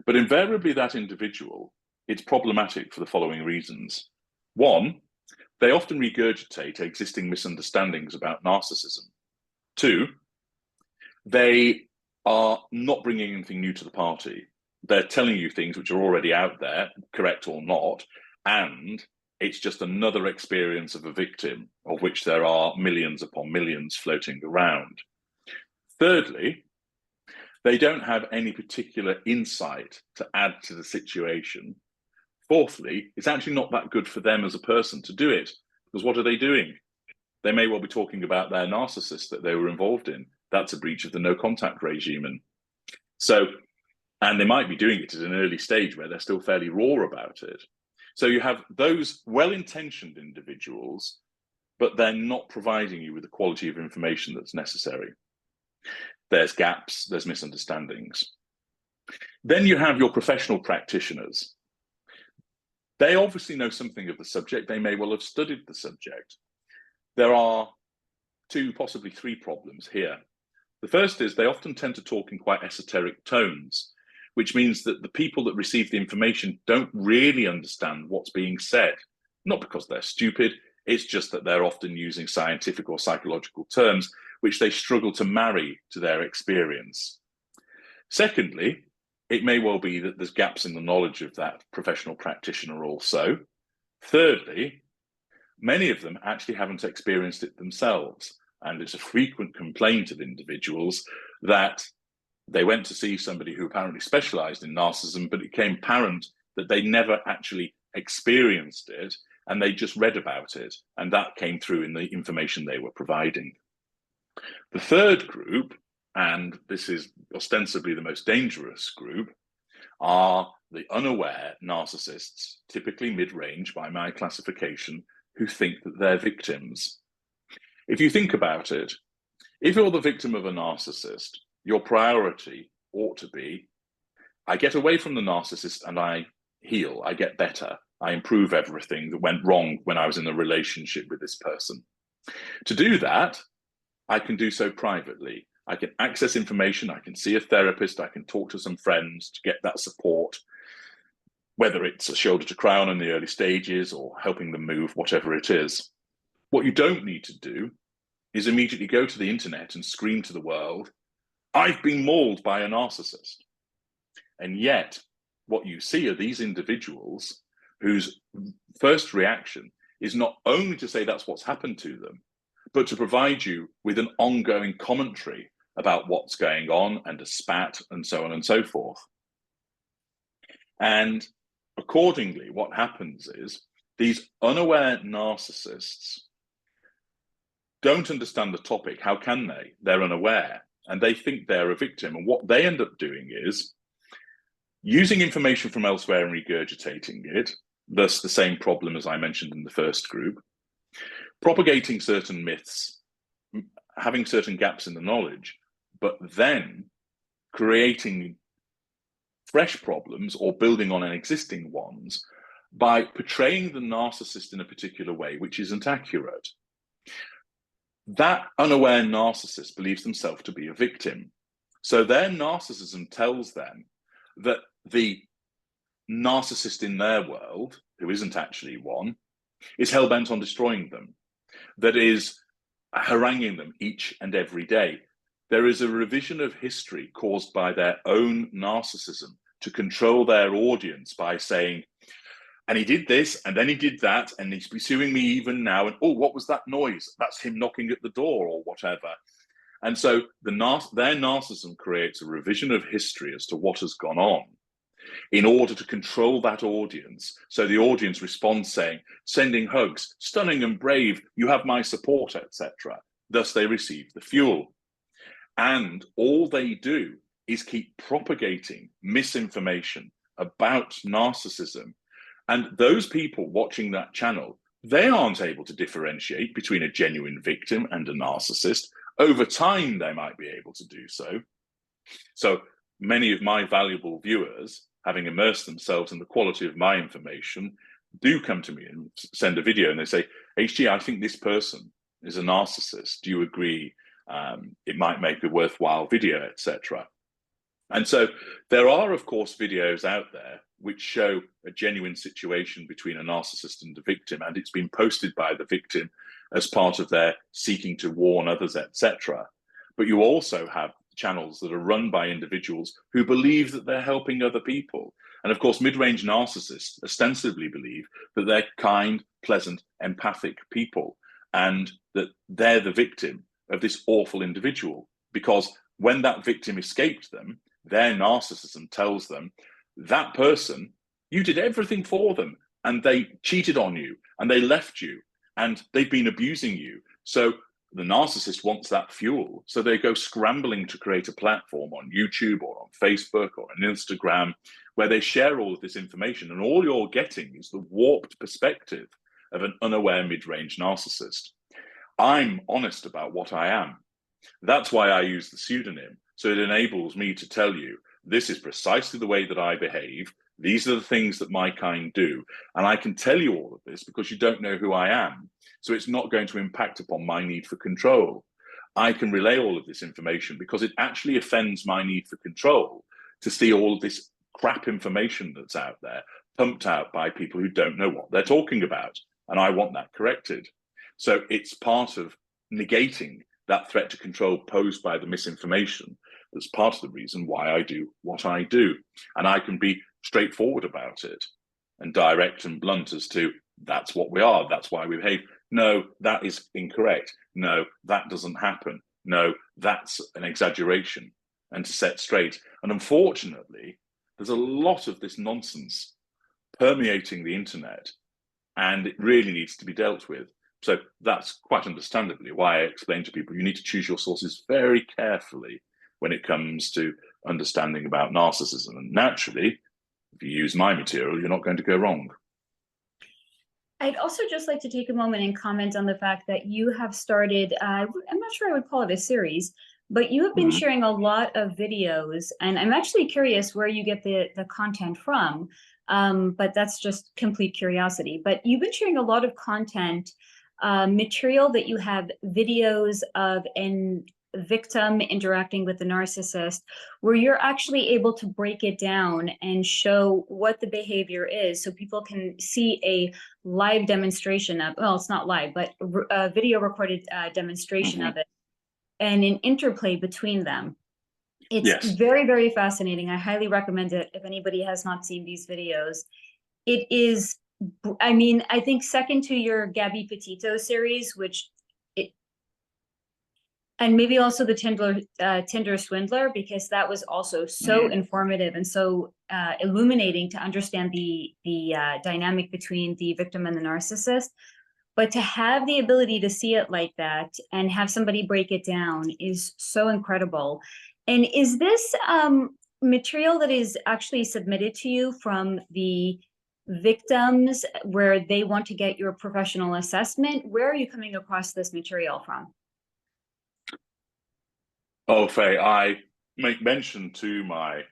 But invariably that individual, it's problematic for the following reasons. One, they often regurgitate existing misunderstandings about narcissism. Two, they are not bringing anything new to the party. They're telling you things which are already out there, correct or not, and it's just another experience of a victim, of which there are millions upon millions floating around. Thirdly, they don't have any particular insight to add to the situation. Fourthly, it's actually not that good for them as a person to do it, because what are they doing? They may well be talking about their narcissist that they were involved in. That's a breach of the no contact regime. And they might be doing it at an early stage where they're still fairly raw about it. So you have those well-intentioned individuals, but they're not providing you with the quality of information that's necessary. There's gaps, there's misunderstandings. Then you have your professional practitioners. They obviously know something of the subject. They may well have studied the subject. There are two, possibly three problems here. The first is they often tend to talk in quite esoteric tones, which means that the people that receive the information don't really understand what's being said. Not because they're stupid, it's just that they're often using scientific or psychological terms which they struggle to marry to their experience. Secondly, it may well be that there's gaps in the knowledge of that professional practitioner also. Thirdly, many of them actually haven't experienced it themselves. And it's a frequent complaint of individuals that they went to see somebody who apparently specialized in narcissism, but it became apparent that they never actually experienced it and they just read about it. And that came through in the information they were providing. The third group, and this is ostensibly the most dangerous group, are the unaware narcissists, typically mid-range by my classification, who think that they're victims. If you think about it, if you're the victim of a narcissist, your priority ought to be, I get away from the narcissist and I heal, I get better, I improve everything that went wrong when I was in a relationship with this person. To do that, I can do so privately. I can access information, I can see a therapist, I can talk to some friends to get that support, whether it's a shoulder to cry on in the early stages or helping them move, whatever it is. What you don't need to do is immediately go to the internet and scream to the world, I've been mauled by a narcissist. And yet, what you see are these individuals whose first reaction is not only to say that's what's happened to them, but to provide you with an ongoing commentary about what's going on and a spat and so on and so forth. And accordingly, what happens is these unaware narcissists don't understand the topic. How can they? They're unaware, and they think they're a victim. And what they end up doing is using information from elsewhere and regurgitating it, thus the same problem as I mentioned in the first group, propagating certain myths, having certain gaps in the knowledge, but then creating fresh problems or building on existing ones by portraying the narcissist in a particular way, which isn't accurate. That unaware narcissist believes themselves to be a victim. So their narcissism tells them that the narcissist in their world, who isn't actually one, is hell-bent on destroying them, that is haranguing them each and every day. There is a revision of history caused by their own narcissism to control their audience by saying, and he did this, and then he did that, and he's pursuing me even now, and oh, what was that noise? That's him knocking at the door or whatever. And so their narcissism creates a revision of history as to what has gone on in order to control that audience. So the audience responds saying, sending hugs, stunning and brave, you have my support, etc. Thus they receive the fuel. And all they do is keep propagating misinformation about narcissism. And those people watching that channel, they aren't able to differentiate between a genuine victim and a narcissist. Over time, they might be able to do so. So many of my valuable viewers, having immersed themselves in the quality of my information, do come to me and send a video and they say, HG, I think this person is a narcissist. Do you agree? It might make a worthwhile video, etc. And so there are, of course, videos out there which show a genuine situation between a narcissist and a victim, and it's been posted by the victim as part of their seeking to warn others, etc. But you also have channels that are run by individuals who believe that they're helping other people. And of course, mid-range narcissists ostensibly believe that they're kind, pleasant, empathic people, and that they're the victim of this awful individual. Because when that victim escaped them, their narcissism tells them, that person, you did everything for them, and they cheated on you, and they left you, and they've been abusing you. So the narcissist wants that fuel. So they go scrambling to create a platform on YouTube or on Facebook or on Instagram where they share all of this information. And all you're getting is the warped perspective of an unaware mid-range narcissist. I'm honest about what I am. That's why I use the pseudonym. So it enables me to tell you, this is precisely the way that I behave. These are the things that my kind do. And I can tell you all of this because you don't know who I am. So it's not going to impact upon my need for control. I can relay all of this information because it actually offends my need for control to see all of this crap information that's out there pumped out by people who don't know what they're talking about. And I want that corrected. So it's part of negating that threat to control posed by the misinformation. That's part of the reason why I do what I do. And I can be straightforward about it and direct and blunt as to, that's what we are, that's why we behave. No, that is incorrect. No, that doesn't happen. No, that's an exaggeration. And to set straight. And unfortunately, there's a lot of this nonsense permeating the internet, and it really needs to be dealt with. So that's quite understandably why I explain to people, you need to choose your sources very carefully when it comes to understanding about narcissism. And naturally, if you use my material, you're not going to go wrong. I'd also just like to take a moment and comment on the fact that you have started, I'm not sure I would call it a series, but you have been sharing a lot of videos, and I'm actually curious where you get the content from, but that's just complete curiosity. But you've been sharing a lot of content, material that you have videos of a victim interacting with the narcissist, where you're actually able to break it down and show what the behavior is, so people can see a live demonstration of, well, it's not live, but a video recorded demonstration of it, and an interplay between them. It's very, very fascinating. I highly recommend it if anybody has not seen these videos. It is, I mean, I think second to your Gabby Petito series, which And maybe also the Tinder swindler, because that was also so informative and so illuminating to understand the dynamic between the victim and the narcissist. But to have the ability to see it like that and have somebody break it down is so incredible. And is this material that is actually submitted to you from the victims where they want to get your professional assessment? Where are you coming across this material from? Oh, Faye, I make mention to my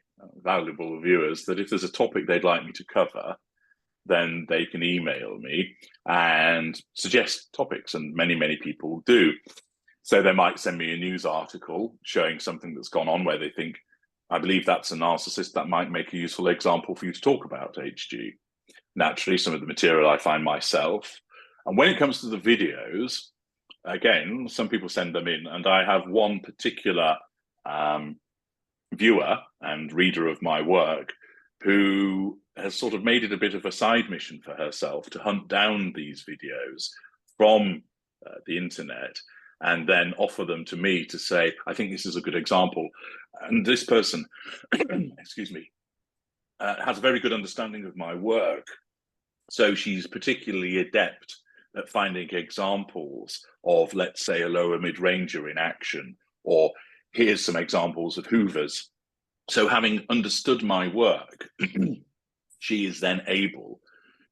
valuable viewers that if there's a topic they'd like me to cover, then they can email me and suggest topics, and many people do. So they might send me a news article showing something that's gone on where they think, I believe that's a narcissist, that might make a useful example for you to talk about, HG. Naturally, some of the material I find myself. And when it comes to the videos, again, some people send them in, and I have one particular viewer and reader of my work who has sort of made it a bit of a side mission for herself to hunt down these videos from the internet and then offer them to me to say, I think this is a good example. And this person, excuse me, has a very good understanding of my work. So she's particularly adept at finding examples of, let's say, a lower mid-ranger in action, or here's some examples of hoovers. So having understood my work, she is then able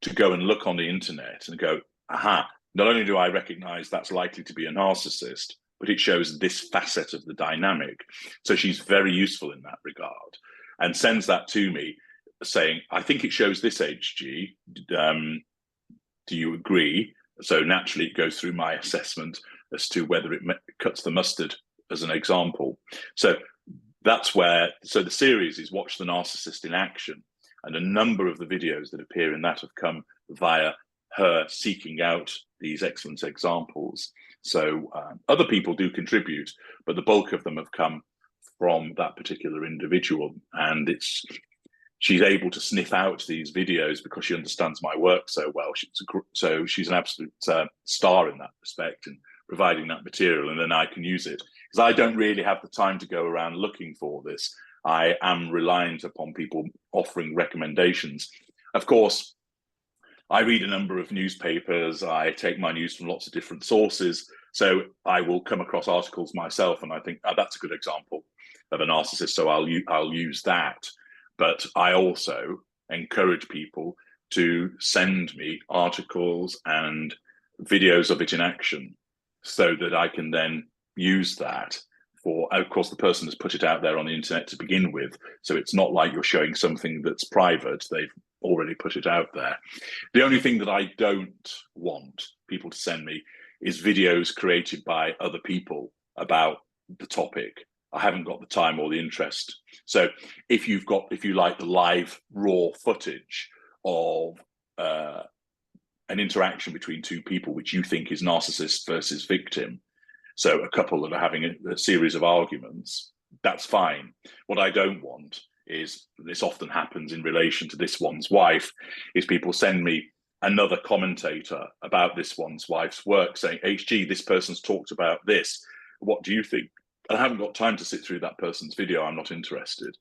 to go and look on the internet and go, aha, not only do I recognize that's likely to be a narcissist, but it shows this facet of the dynamic. So she's very useful in that regard and sends that to me saying, I think it shows this, HG. Do you agree? So naturally it goes through my assessment as to whether it cuts the mustard as an example. So that's where, so the series is Watch the Narcissist in Action. And a number of the videos that appear in that have come via her seeking out these excellent examples. So other people do contribute, but the bulk of them have come from that particular individual. And she's able to sniff out these videos because she understands my work so well. So she's an absolute star in that respect and providing that material, and then I can use it. Because I don't really have the time to go around looking for this. I am reliant upon people offering recommendations. Of course, I read a number of newspapers. I take my news from lots of different sources. So I will come across articles myself and I think, oh, that's a good example of a narcissist, so I'll use that. But I also encourage people to send me articles and videos of it in action so that I can then use that for, of course, the person has put it out there on the internet to begin with. So it's not like you're showing something that's private. They've already put it out there. The only thing that I don't want people to send me is videos created by other people about the topic. I haven't got the time or the interest. So if you like the live raw footage of an interaction between two people, which you think is narcissist versus victim, so a couple that are having a series of arguments, that's fine. What I don't want is, this often happens in relation to this one's wife, is people send me another commentator about this one's wife's work saying, HG, this person's talked about this. What do you think? I haven't got time to sit through that person's video. I'm not interested.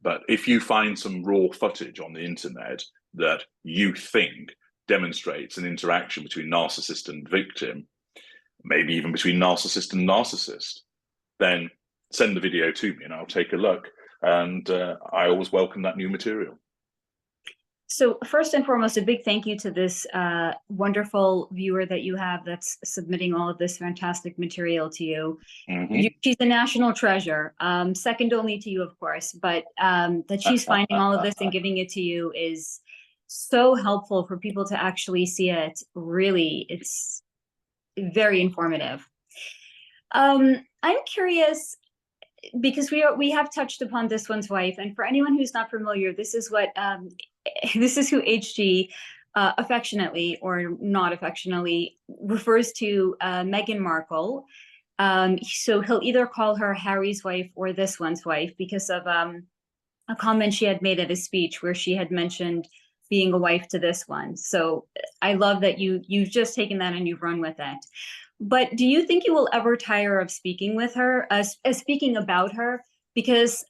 But if you find some raw footage on the internet that you think demonstrates an interaction between narcissist and victim, maybe even between narcissist and narcissist, then send the video to me and I'll take a look. And I always welcome that new material. So first and foremost, a big thank you to this wonderful viewer that you have that's submitting all of this fantastic material to you. Mm-hmm. She's a national treasure, second only to you, of course, but that she's finding all of this and giving it to you is so helpful for people to actually see it. Really, it's very informative. I'm curious, because we have touched upon this one's wife, and for anyone who's not familiar, this is what this is who HG affectionately or not affectionately refers to Meghan Markle. So he'll either call her Harry's wife or this one's wife because of a comment she had made at a speech where she had mentioned being a wife to this one. So I love that you've just taken that and you've run with it. But do you think you will ever tire of speaking with her, speaking about her? Because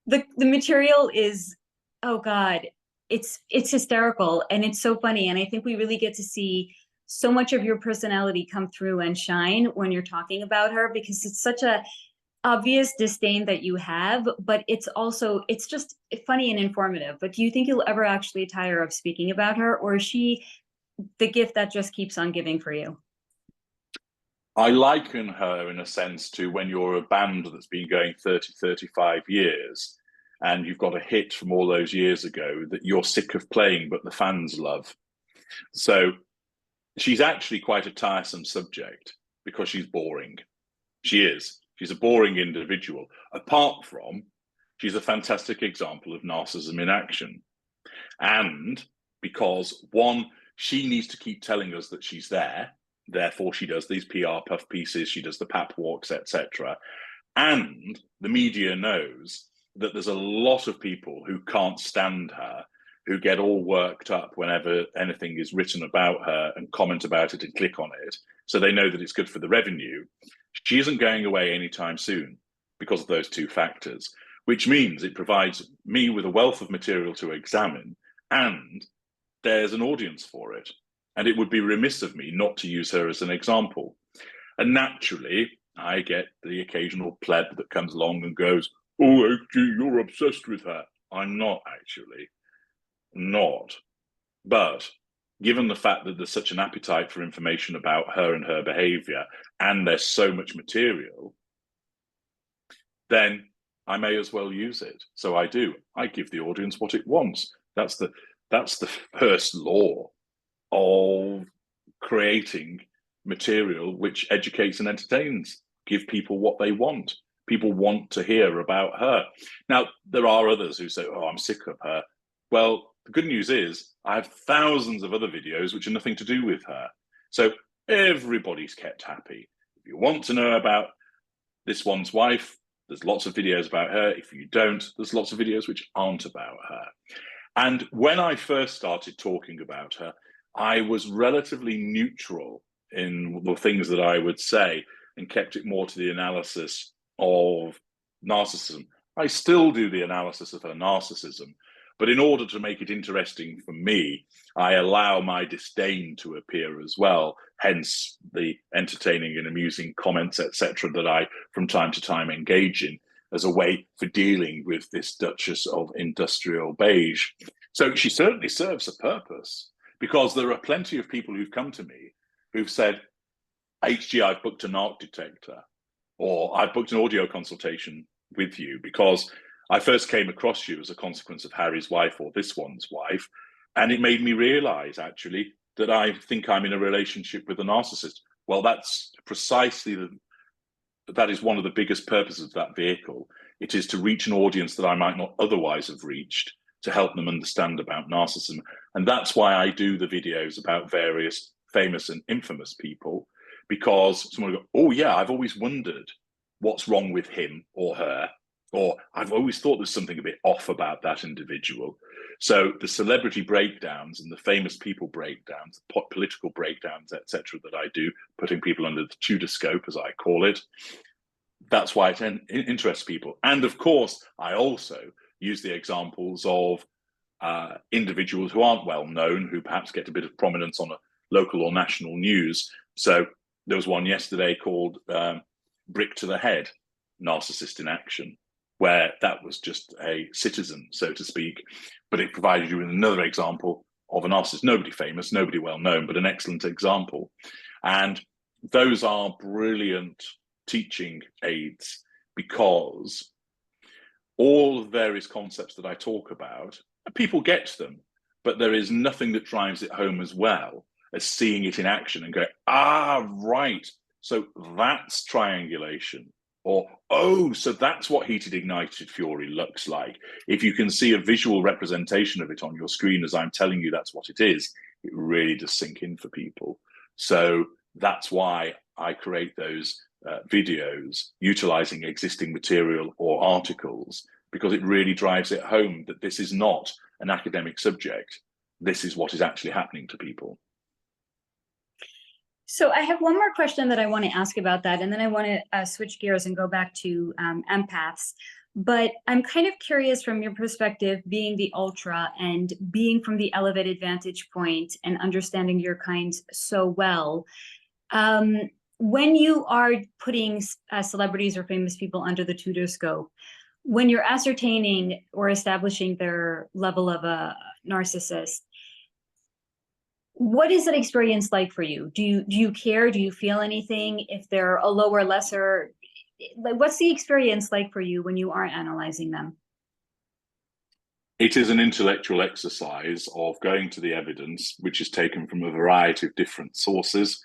the material is, oh God, it's hysterical and it's so funny. And I think we really get to see so much of your personality come through and shine when you're talking about her, because it's such a obvious disdain that you have, but it's just funny and informative. But do you think you'll ever actually tire of speaking about her, or is she the gift that just keeps on giving for you? I liken her in a sense to when you're a band that's been going 30, 35 years and you've got a hit from all those years ago that you're sick of playing, but the fans love. So she's actually quite a tiresome subject because she's boring. She is. She's a boring individual, apart from she's a fantastic example of narcissism in action. And because, one, she needs to keep telling us that she's there, therefore she does these PR puff pieces, she does the pap walks, etc. And the media knows that there's a lot of people who can't stand her, who get all worked up whenever anything is written about her and comment about it and click on it. So they know that it's good for the revenue. She isn't going away anytime soon because of those two factors, which means it provides me with a wealth of material to examine, and there's an audience for it. And it would be remiss of me not to use her as an example. And naturally, I get the occasional pleb that comes along and goes, "Oh, HG, you're obsessed with her." I'm not actually. Not. But given the fact that there's such an appetite for information about her and her behavior, and there's so much material, then I may as well use it. So I do. I give the audience what it wants. That's the first law of creating material which educates and entertains. Give people what they want. People want to hear about her. Now, there are others who say, "Oh, I'm sick of her." Well, the good news is I have thousands of other videos which are nothing to do with her. So everybody's kept happy. If you want to know about this one's wife, there's lots of videos about her. If you don't, there's lots of videos which aren't about her. And when I first started talking about her, I was relatively neutral in the things that I would say and kept it more to the analysis of narcissism. I still do the analysis of her narcissism, but in order to make it interesting for me, I allow my disdain to appear as well, hence the entertaining and amusing comments, etc., that I from time to time engage in as a way for dealing with this Duchess of Industrial Beige. So she certainly serves a purpose, because there are plenty of people who've come to me who've said, "HG, I've booked a narc detector," or "I've booked an audio consultation with you because I first came across you as a consequence of Harry's wife or this one's wife, and it made me realize actually that I think I'm in a relationship with a narcissist." Well, that's precisely that is one of the biggest purposes of that vehicle. It is to reach an audience that I might not otherwise have reached, to help them understand about narcissism. And that's why I do the videos about various famous and infamous people, because someone will go, "Oh yeah, I've always wondered what's wrong with him or her," or "I've always thought there's something a bit off about that individual." So the celebrity breakdowns and the famous people breakdowns, political breakdowns, etc., that I do, putting people under the Tudor scope, as I call it, that's why it interests people. And of course, I also use the examples of individuals who aren't well known, who perhaps get a bit of prominence on a local or national news. So there was one yesterday called "Brick to the Head, Narcissist in Action," where that was just a citizen, so to speak, but it provided you with another example of a narcissist, nobody famous, nobody well known, but an excellent example. And those are brilliant teaching aids, because all the various concepts that I talk about, people get them, but there is nothing that drives it home as well as seeing it in action and going, "Ah, right, so that's triangulation," or "Oh, so that's what heated ignited fury looks like." If you can see a visual representation of it on your screen as I'm telling you that's what it is, it really does sink in for people. So that's why I create those videos utilizing existing material or articles, because it really drives it home that this is not an academic subject. This is what is actually happening to people. So I have one more question that I want to ask about that, and then I want to switch gears and go back to empaths. But I'm kind of curious from your perspective, being the ultra and being from the elevated vantage point and understanding your kind so well. When you are putting celebrities or famous people under the Tudor scope, when you're ascertaining or establishing their level of a narcissist, what is that experience like for you? Do you care? Do you feel anything if they're a lower, lesser? Like, what's the experience like for you when you are analyzing them? It is an intellectual exercise of going to the evidence, which is taken from a variety of different sources: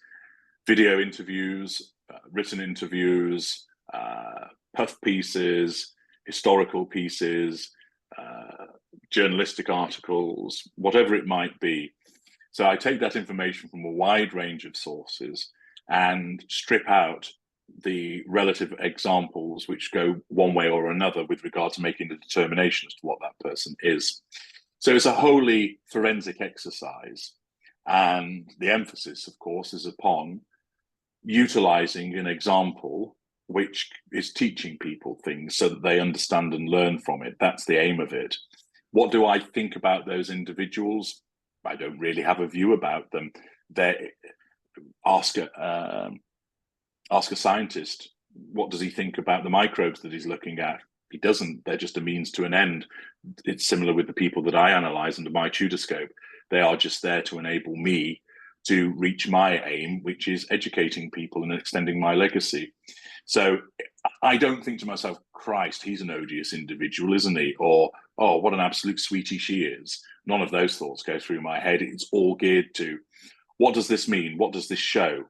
video interviews, written interviews, puff pieces, historical pieces, journalistic articles, whatever it might be. So I take that information from a wide range of sources and strip out the relative examples which go one way or another with regard to making the determination as to what that person is. So it's a wholly forensic exercise. And the emphasis, of course, is upon utilizing an example which is teaching people things so that they understand and learn from it. That's the aim of it. What do I think about those individuals? I don't really have a view about them. Ask a scientist, what does he think about the microbes that he's looking at? He doesn't. They're just a means to an end. It's similar with the people that I analyze under my Tudor scope. They are just there to enable me to reach my aim, which is educating people and extending my legacy. So I don't think to myself, Christ, he's an odious individual, isn't he? Or, oh, what an absolute sweetie she is. None of those thoughts go through my head. It's all geared to, what does this mean? What does this show?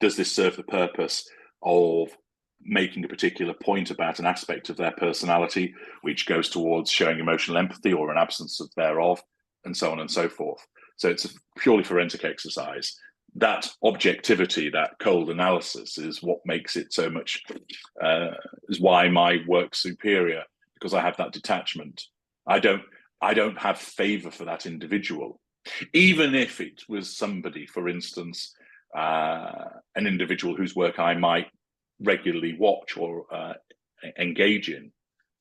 Does this serve the purpose of making a particular point about an aspect of their personality, which goes towards showing emotional empathy or an absence of thereof, and so on and so forth? So it's a purely forensic exercise. That objectivity, that cold analysis, is what makes it so much, is why my work's superior, because I have that detachment. I don't have favor for that individual. Even if it was somebody, for instance, an individual whose work I might regularly watch or engage in,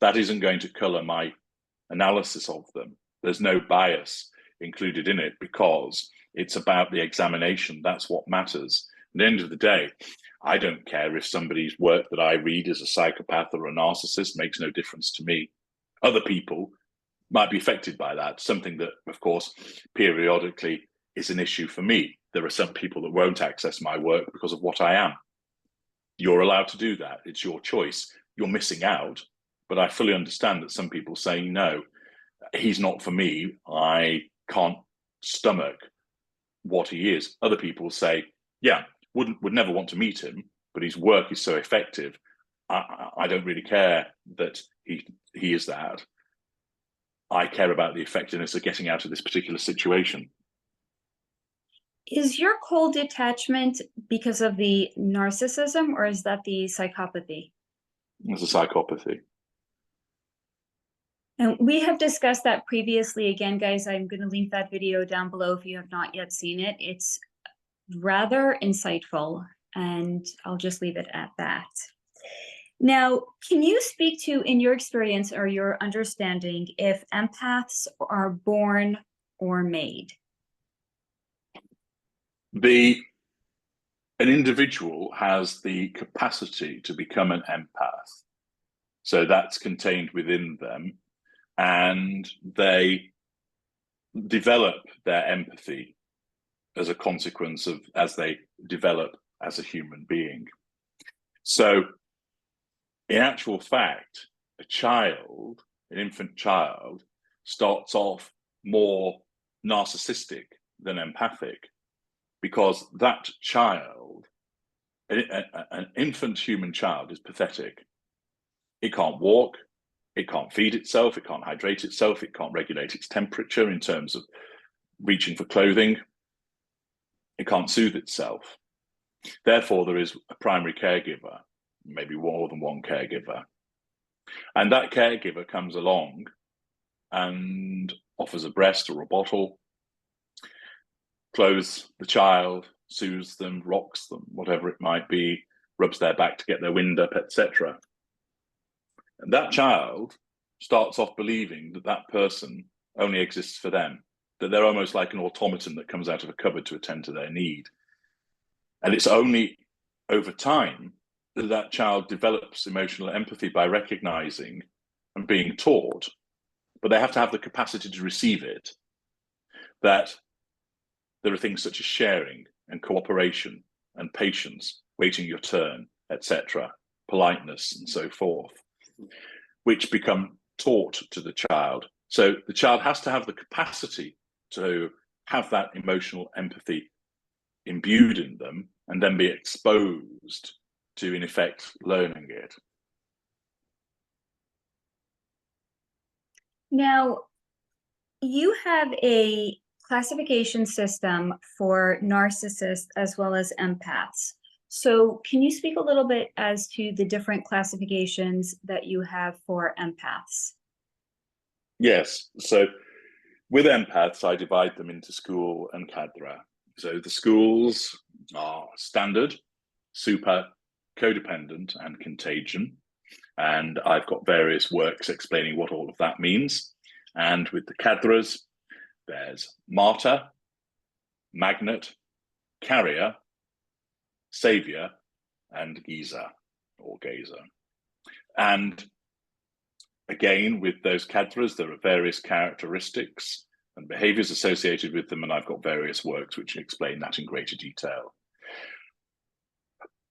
that isn't going to color my analysis of them. There's no bias included in it because it's about the examination. That's what matters. At the end of the day, I don't care if somebody's work that I read is a psychopath or a narcissist. Makes no difference to me. Other people might be affected by that, something that, of course, periodically is an issue for me. There are some people that won't access my work because of what I am. You're allowed to do that. It's your choice. You're missing out, but I fully understand that some people say, no, he's not for me. I can't stomach what he is. Other people say, yeah, would never want to meet him, but his work is so effective. I don't really care that he is that. I care about the effectiveness of getting out of this particular situation. Is your cold detachment because of the narcissism, or is that the psychopathy? It's a psychopathy. And we have discussed that previously. Again, guys, I'm going to link that video down below if you have not yet seen it. It's rather insightful, and I'll just leave it at that. Now, can you speak to, in your experience or your understanding, if empaths are born or made? An individual has the capacity to become an empath. So that's contained within them, and they develop their empathy as a consequence of as they develop as a human being. So in actual fact, an infant child, starts off more narcissistic than empathic, because that child, an infant human child, is pathetic. It can't walk, it can't feed itself, it can't hydrate itself, it can't regulate its temperature in terms of reaching for clothing, it can't soothe itself. Therefore, there is a primary caregiver, maybe more than one caregiver. And that caregiver comes along and offers a breast or a bottle, clothes the child, soothes them, rocks them, whatever it might be, rubs their back to get their wind up, etc. And that child starts off believing that that person only exists for them, that they're almost like an automaton that comes out of a cupboard to attend to their need. And it's only over time that that child develops emotional empathy by recognizing and being taught, but they have to have the capacity to receive it, that there are things such as sharing and cooperation and patience, waiting your turn, etc., politeness and so forth, which become taught to the child. So the child has to have the capacity to have that emotional empathy imbued in them and then be exposed to, in effect, learning it. Now, you have a classification system for narcissists as well as empaths. So can you speak a little bit as to the different classifications that you have for empaths? Yes. So with empaths, I divide them into school and cadre. So the schools are standard, super, codependent, and contagion. And I've got various works explaining what all of that means. And with the cadres, there's martyr, magnet, carrier, savior, and geezer or gazer. And again, with those cadres, there are various characteristics and behaviors associated with them, and I've got various works which explain that in greater detail.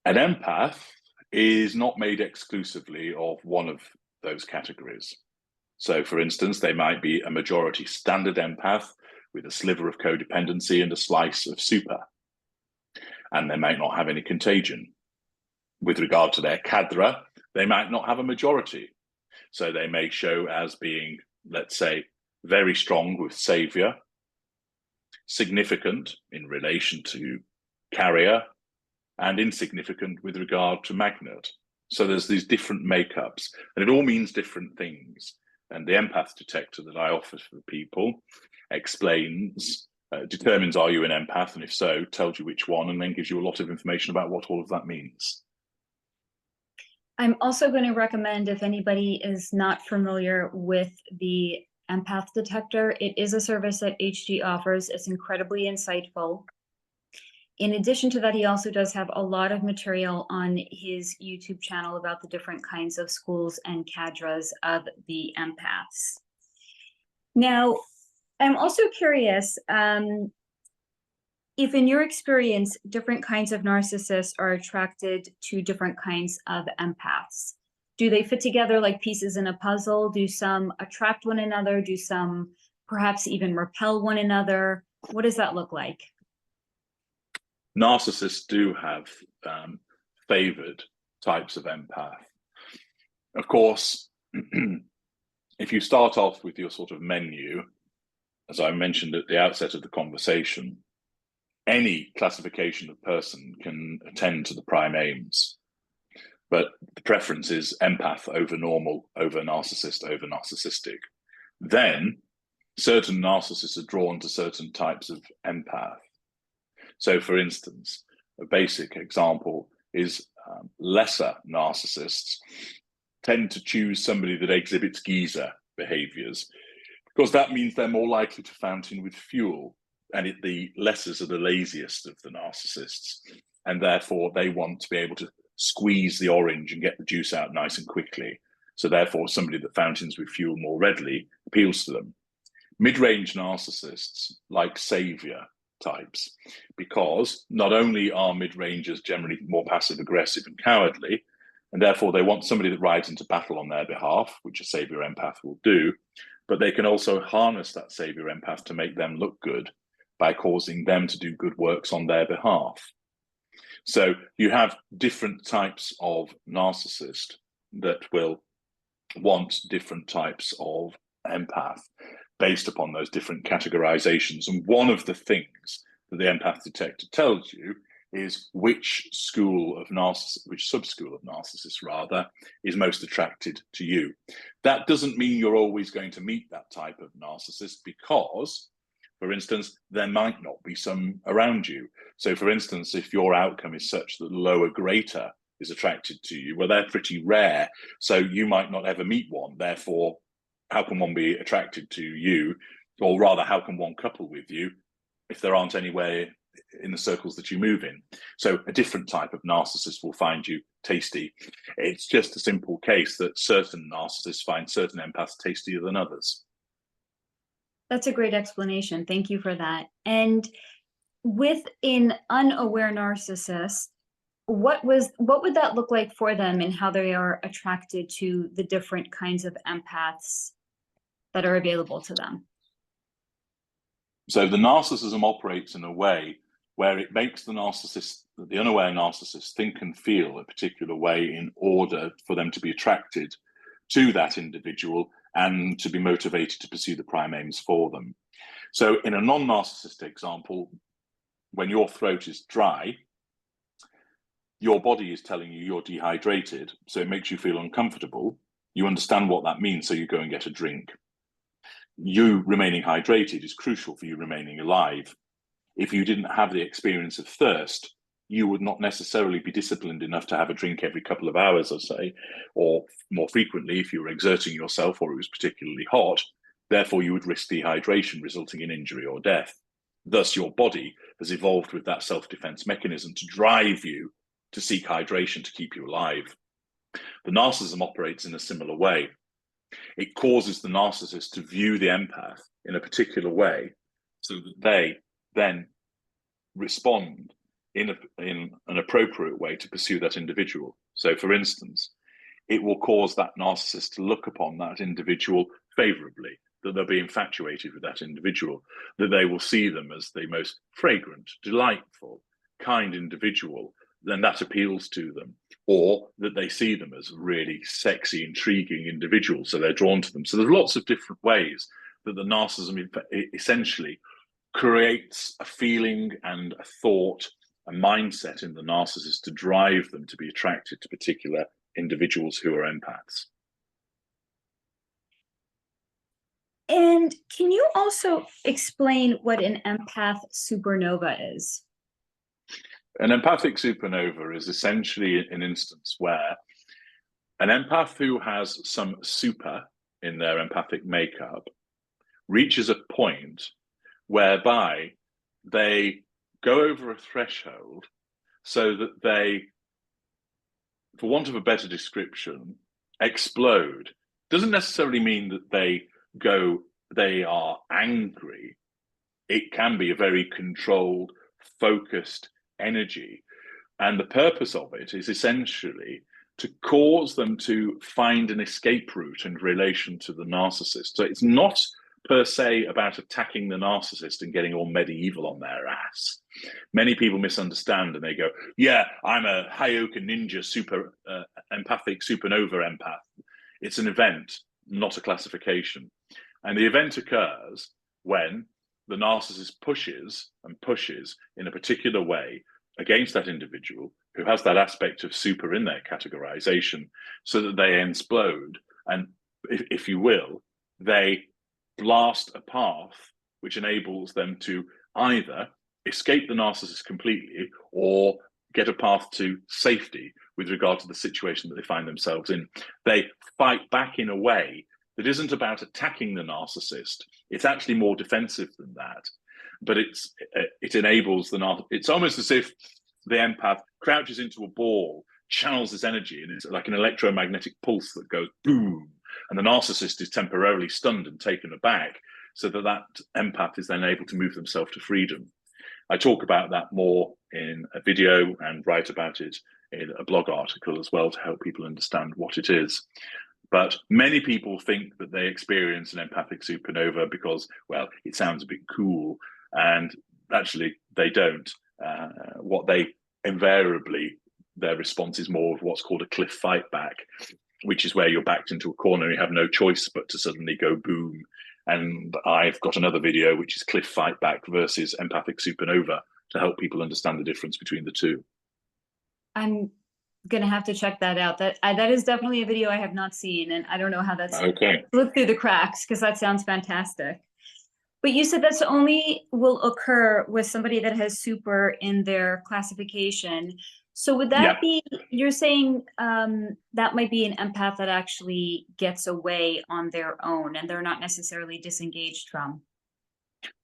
An empath is not made exclusively of one of those categories. So, for instance, they might be a majority standard empath with a sliver of codependency and a slice of super, and they might not have any contagion. With regard to their cadre, they might not have a majority. So they may show as being, let's say, very strong with savior, significant in relation to carrier, and insignificant with regard to magnet. So there's these different makeups, and it all means different things. And the empath detector that I offer for people explains, determines are you an empath, and if so, tells you which one, and then gives you a lot of information about what all of that means. I'm also going to recommend, if anybody is not familiar with the empath detector, it is a service that HG offers. It's incredibly insightful. In addition to that, he also does have a lot of material on his YouTube channel about the different kinds of schools and cadres of the empaths. Now, I'm also curious, if in your experience, different kinds of narcissists are attracted to different kinds of empaths. Do they fit together like pieces in a puzzle? Do some attract one another? Do some perhaps even repel one another? What does that look like? Narcissists do have favored types of empath. Of course, if you start off with your sort of menu, as I mentioned at the outset of the conversation, any classification of person can attend to the prime aims, but the preference is empath over normal, over narcissist, over narcissistic. Then certain narcissists are drawn to certain types of empath. So, for instance, a basic example is lesser narcissists tend to choose somebody that exhibits geezer behaviors, because that means they're more likely to fountain with fuel. And the lessers are the laziest of the narcissists. And therefore, they want to be able to squeeze the orange and get the juice out nice and quickly. So therefore, somebody that fountains with fuel more readily appeals to them. Mid-range narcissists like savior types, because not only are mid-rangers generally more passive-aggressive and cowardly, and therefore they want somebody that rides into battle on their behalf, which a savior empath will do, but they can also harness that savior empath to make them look good by causing them to do good works on their behalf. So you have different types of narcissist that will want different types of empath based upon those different categorizations. And one of the things that the empath detector tells you is which school of narcissist, which sub-school of narcissists rather, is most attracted to you. That doesn't mean you're always going to meet that type of narcissist, because For instance, there might not be some around you. So for instance, if your outcome is such that the lower greater is attracted to you, well, they're pretty rare. So you might not ever meet one. Therefore, how can one be attracted to you? Or rather, how can one couple with you if there aren't anywhere in the circles that you move in? So a different type of narcissist will find you tasty. It's just a simple case that certain narcissists find certain empaths tastier than others. That's a great explanation. Thank you for that. And with an unaware narcissist, what would that look like for them and how they are attracted to the different kinds of empaths that are available to them? So the narcissism operates in a way where it makes the narcissist, the unaware narcissist, think and feel a particular way in order for them to be attracted to that individual and to be motivated to pursue the prime aims for them. So in a non-narcissist example, when your throat is dry, your body is telling you you're dehydrated, so it makes you feel uncomfortable. You understand what that means, so you go and get a drink. You remaining hydrated is crucial for you remaining alive. If you didn't have the experience of thirst, you would not necessarily be disciplined enough to have a drink every couple of hours, or say, or more frequently if you were exerting yourself or it was particularly hot. Therefore, you would risk dehydration, resulting in injury or death. Thus, your body has evolved with that self-defense mechanism to drive you to seek hydration to keep you alive. The narcissism operates in a similar way. It causes the narcissist to view the empath in a particular way so that they then respond in an appropriate way to pursue that individual. So, for instance, it will cause that narcissist to look upon that individual favorably, that they'll be infatuated with that individual, that they will see them as the most fragrant, delightful, kind individual, then that appeals to them. Or that they see them as really sexy, intriguing individuals, so they're drawn to them. So there's lots of different ways that the narcissism essentially creates a feeling and a thought, a mindset in the narcissist to drive them to be attracted to particular individuals who are empaths. And can you also explain what an empath supernova is? An empathic supernova is essentially an instance where an empath who has some super in their empathic makeup reaches a point whereby they go over a threshold so that they, for want of a better description, explode. Doesn't necessarily mean that they are angry. It can be a very controlled, focused energy. And the purpose of it is essentially to cause them to find an escape route in relation to the narcissist. So it's not per se about attacking the narcissist and getting all medieval on their ass. Many people misunderstand and they go, yeah, I'm a Hyoka ninja empathic supernova empath. It's an event, not a classification. And the event occurs when the narcissist pushes and pushes in a particular way against that individual who has that aspect of super in their categorization, so that they explode. And if you will, they blast a path which enables them to either escape the narcissist completely or get a path to safety with regard to the situation that they find themselves in. They fight back in a way that isn't about attacking the narcissist. It's actually more defensive than that. But it enables the narcissist. It's almost as if the empath crouches into a ball, channels his energy, and it's like an electromagnetic pulse that goes boom. And the narcissist is temporarily stunned and taken aback, so that that empath is then able to move themselves to freedom. I talk about that more in a video and write about it in a blog article as well to help people understand what it is. But many people think that they experience an empathic supernova because, well, it sounds a bit cool, and actually they don't. What they invariably, their response is more of what's called a cliff fight back, which is where you're backed into a corner and you have no choice but to suddenly go boom. And I've got another video which is cliff fight back versus empathic supernova to help people understand the difference between the two. I'm gonna have to check that out. That is definitely a video I have not seen, and I don't know how that's okay. Look through the cracks, because that sounds fantastic. But you said that's only will occur with somebody that has super in their classification. So would Yeah, that be, you're saying that might be an empath that actually gets away on their own and they're not necessarily disengaged from?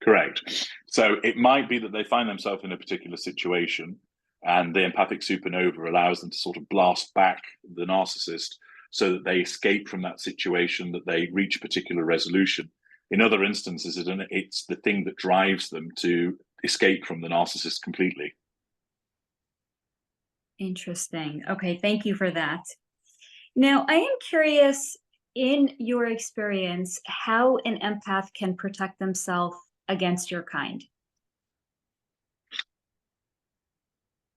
correct. So it might be that they find themselves in a particular situation and the empathic supernova allows them to sort of blast back the narcissist so that they escape from that situation, that they reach a particular resolution. In other instances, it's the thing that drives them to escape from the narcissist completely. Interesting. Okay, thank you for that. Now, I am curious, in your experience, how an empath can protect themselves against your kind.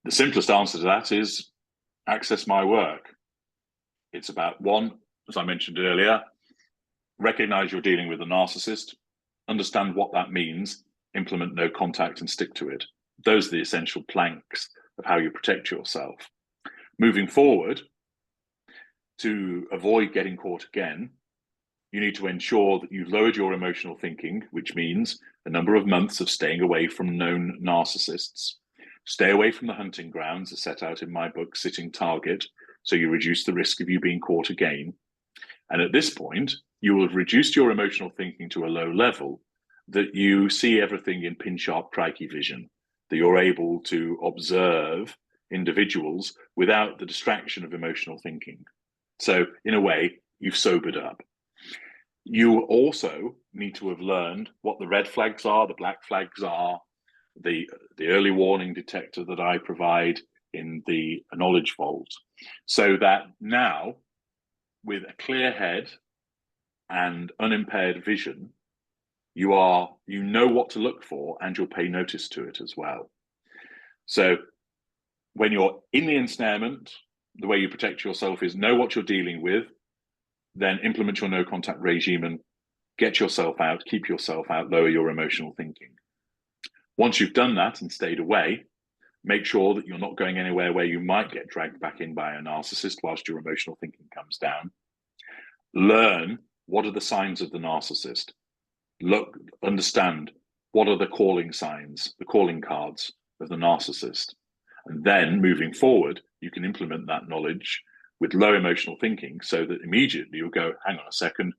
The simplest answer to that is access my work. It's about one, as I mentioned earlier, recognize you're dealing with a narcissist, understand what that means, implement no contact and stick to it. Those are the essential planks of how you protect yourself. Moving forward, to avoid getting caught again, you need to ensure that you've lowered your emotional thinking, which means a number of months of staying away from known narcissists. Stay away from the hunting grounds as set out in my book, Sitting Target, so you reduce the risk of you being caught again. And at this point, you will have reduced your emotional thinking to a low level that you see everything in pin sharp crikey vision, that you're able to observe individuals without the distraction of emotional thinking. So in a way, you've sobered up. You also need to have learned what the red flags are, the black flags are, the early warning detector that I provide in the knowledge vault, so that now, with a clear head and unimpaired vision, you know what to look for and you'll pay notice to it as well. So when you're in the ensnarement, the way you protect yourself is know what you're dealing with, then implement your no contact regime and get yourself out, keep yourself out, lower your emotional thinking. Once you've done that and stayed away, make sure that you're not going anywhere where you might get dragged back in by a narcissist whilst your emotional thinking comes down. Learn what are the signs of the narcissist. Understand what are the calling signs, the calling cards of the narcissist. And then moving forward, you can implement that knowledge with low emotional thinking so that immediately you'll go, hang on a second,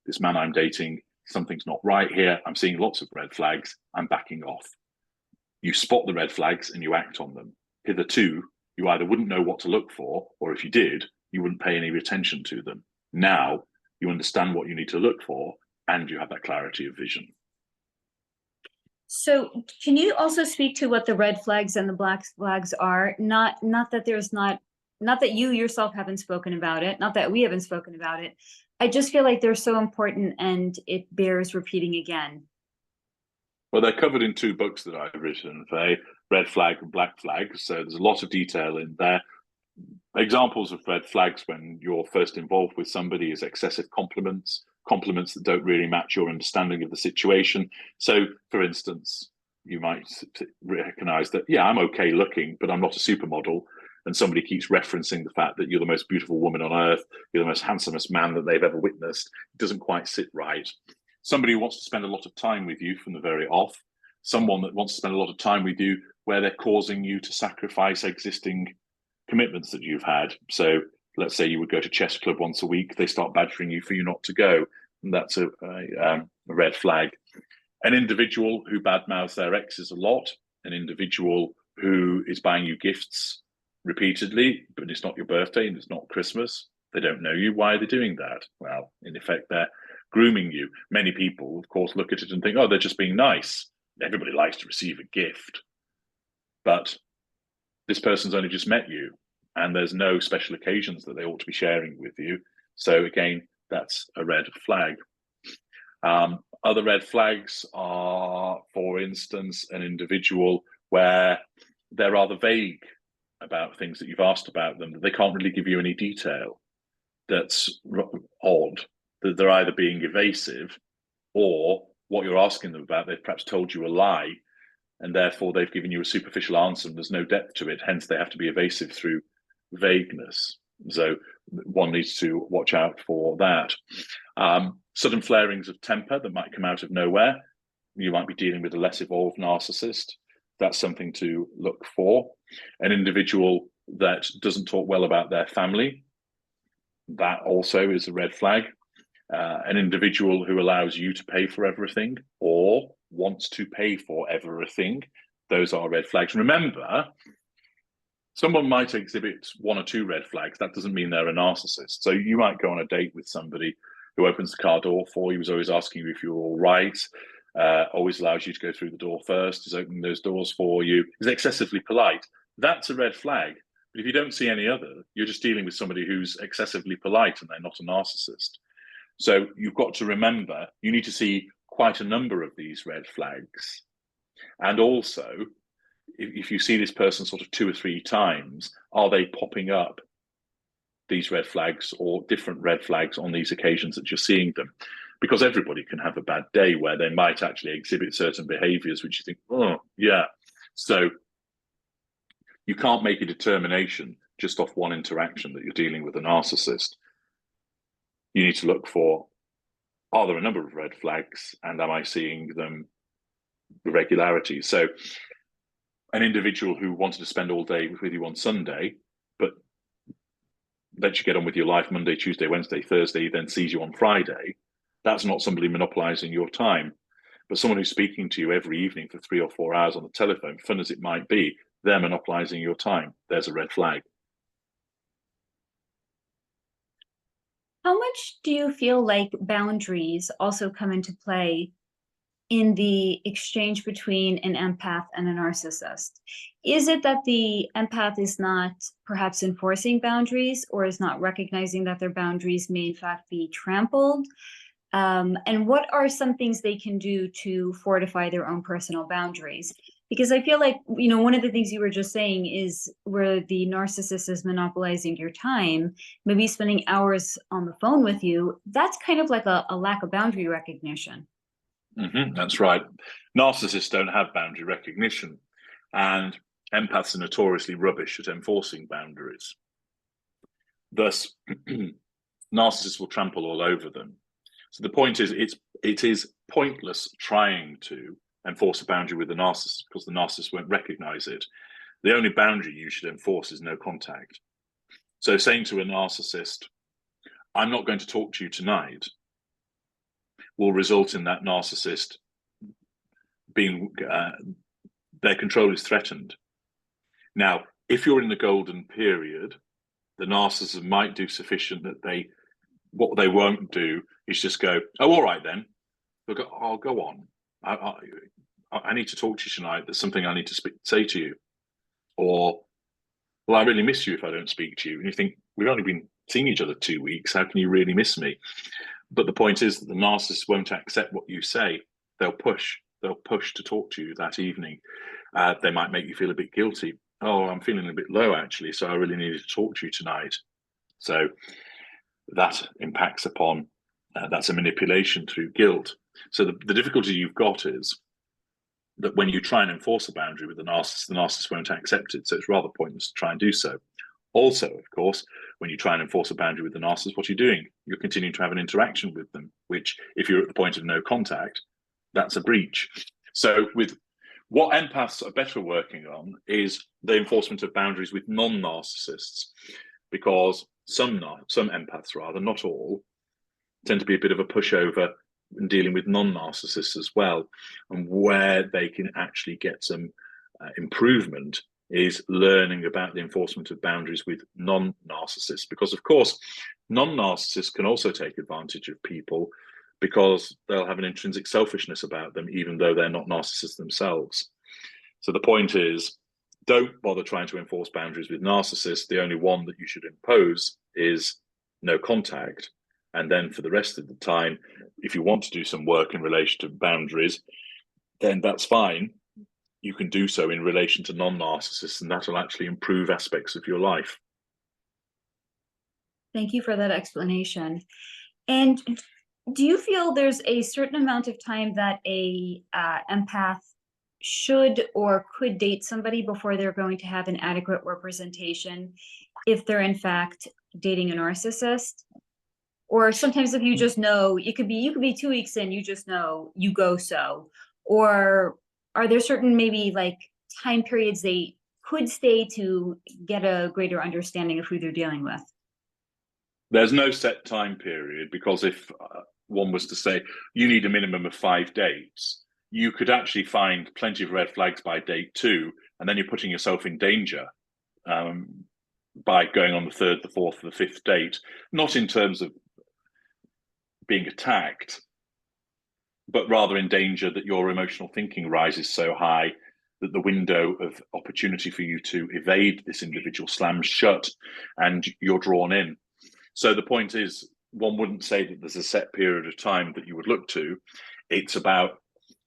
this man I'm dating, something's not right here. I'm seeing lots of red flags. I'm backing off. You spot the red flags and you act on them. Hitherto, you either wouldn't know what to look for, or if you did, you wouldn't pay any attention to them. Now you understand what you need to look for and you have that clarity of vision. So can you also speak to what the red flags and the black flags are? Not that you yourself haven't spoken about it, not that we haven't spoken about it. I just feel like they're so important and it bears repeating again. Well, they're covered in 2 books that I've written, Red Flag and Black Flag. So there's a lot of detail in there. Examples of red flags when you're first involved with somebody is excessive compliments that don't really match your understanding of the situation. So, for instance, you might recognize that, yeah, I'm okay looking, but I'm not a supermodel. And somebody keeps referencing the fact that you're the most beautiful woman on earth, you're the most handsomest man that they've ever witnessed. It doesn't quite sit right. Somebody who wants to spend a lot of time with you from the very off, someone that wants to spend a lot of time with you where they're causing you to sacrifice existing commitments that you've had. So let's say you would go to chess club once a week, they start badgering you for you not to go. And that's a red flag. An individual who badmouths their exes a lot, an individual who is buying you gifts repeatedly, but it's not your birthday and it's not Christmas. They don't know you. Why are they doing that? Well, in effect, they're grooming you. Many people, of course, look at it and think, oh, they're just being nice. Everybody likes to receive a gift. But this person's only just met you and there's no special occasions that they ought to be sharing with you. So again, that's a red flag. Other red flags are, for instance, an individual where they're rather vague about things that you've asked about them, that they can't really give you any detail. That's odd, that they're either being evasive or what you're asking them about, they've perhaps told you a lie and therefore they've given you a superficial answer and there's no depth to it. Hence, they have to be evasive through vagueness. So one needs to watch out for that. Sudden flarings of temper that might come out of nowhere. you might be dealing with a less evolved narcissist. That's something to look for. An individual that doesn't talk well about their family, that also is a red flag. An individual who allows you to pay for everything or wants to pay for everything, those are red flags. Remember, someone might exhibit one or two red flags. That doesn't mean they're a narcissist. So you might go on a date with somebody who opens the car door for you, is always asking you if you're all right, always allows you to go through the door first, is opening those doors for you, is excessively polite. That's a red flag. But if you don't see any other, you're just dealing with somebody who's excessively polite and they're not a narcissist. So you've got to remember, you need to see quite a number of these red flags. And also, if you see this person sort of 2 or 3 times, are they popping up, these red flags or different red flags on these occasions that you're seeing them? Because everybody can have a bad day where they might actually exhibit certain behaviors which you think, oh, yeah. So you can't make a determination just off one interaction that you're dealing with a narcissist. You need to look for, are there a number of red flags, and am I seeing them with regularity? So an individual who wanted to spend all day with you on Sunday, but lets you get on with your life Monday, Tuesday, Wednesday, Thursday, then sees you on Friday, that's not somebody monopolizing your time. But someone who's speaking to you every evening for 3 or 4 hours on the telephone, fun as it might be, they're monopolizing your time. There's a red flag. How much do you feel like boundaries also come into play in the exchange between an empath and a narcissist? Is it that the empath is not perhaps enforcing boundaries, or is not recognizing that their boundaries may in fact be trampled? And what are some things they can do to fortify their own personal boundaries? Because I feel like, one of the things you were just saying is where the narcissist is monopolizing your time, maybe spending hours on the phone with you, that's kind of like a lack of boundary recognition. That's right. Narcissists don't have boundary recognition, and empaths are notoriously rubbish at enforcing boundaries. Thus, narcissists will trample all over them. So the point is, it is pointless trying to enforce a boundary with the narcissist, because the narcissist won't recognize it. The only boundary you should enforce is no contact. So saying to a narcissist, I'm not going to talk to you tonight, will result in that narcissist being, their control is threatened. Now, if you're in the golden period, the narcissist might do sufficient that what they won't do is just go, oh, all right then, I'll go on. I need to talk to you tonight. There's something I need to say to you. Or, well, I really miss you if I don't speak to you. And you think, we've only been seeing each other 2 weeks. How can you really miss me? But the point is that the narcissist won't accept what you say. They'll push to talk to you that evening. They might make you feel a bit guilty. Oh, I'm feeling a bit low actually, so I really needed to talk to you tonight. So that impacts upon, that's a manipulation through guilt. So the difficulty you've got is that when you try and enforce a boundary with the narcissist won't accept it. So it's rather pointless to try and do so. Also, of course, when you try and enforce a boundary with the narcissist, what are you doing? You're continuing to have an interaction with them, which, if you're at the point of no contact, that's a breach. So with what empaths are better working on is the enforcement of boundaries with non-narcissists, because some empaths, rather, not all, tend to be a bit of a pushover in dealing with non-narcissists as well. And where they can actually get some improvement is learning about the enforcement of boundaries with non-narcissists, because of course non-narcissists can also take advantage of people because they'll have an intrinsic selfishness about them, even though they're not narcissists themselves. So the point is, don't bother trying to enforce boundaries with narcissists. The only one that you should impose is no contact. And then for the rest of the time, if you want to do some work in relation to boundaries, then that's fine. You can do so in relation to non-narcissists, and that will actually improve aspects of your life. Thank you for that explanation. And do you feel there's a certain amount of time that a empath should or could date somebody before they're going to have an adequate representation if they're in fact dating a narcissist? Or sometimes if you just know, you could be 2 weeks in, you just know, you go so. Or are there certain maybe like time periods they could stay to get a greater understanding of who they're dealing with? There's no set time period, because if one was to say you need a minimum of 5 dates, you could actually find plenty of red flags by date 2, and then you're putting yourself in danger by going on the 3rd, the 4th, the 5th date, not in terms of being attacked, but rather in danger that your emotional thinking rises so high that the window of opportunity for you to evade this individual slams shut and you're drawn in. So the point is, one wouldn't say that there's a set period of time that you would look to. It's about,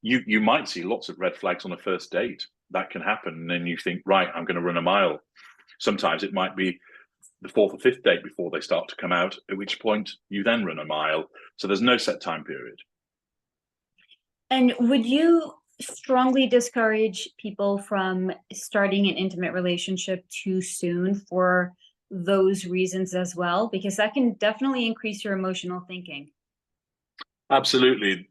you might see lots of red flags on a first date. That can happen. And then you think, right, I'm going to run a mile. Sometimes it might be the 4th or 5th date before they start to come out, at which point you then run a mile. So there's no set time period. And would you strongly discourage people from starting an intimate relationship too soon for those reasons as well? Because that can definitely increase your emotional thinking. Absolutely.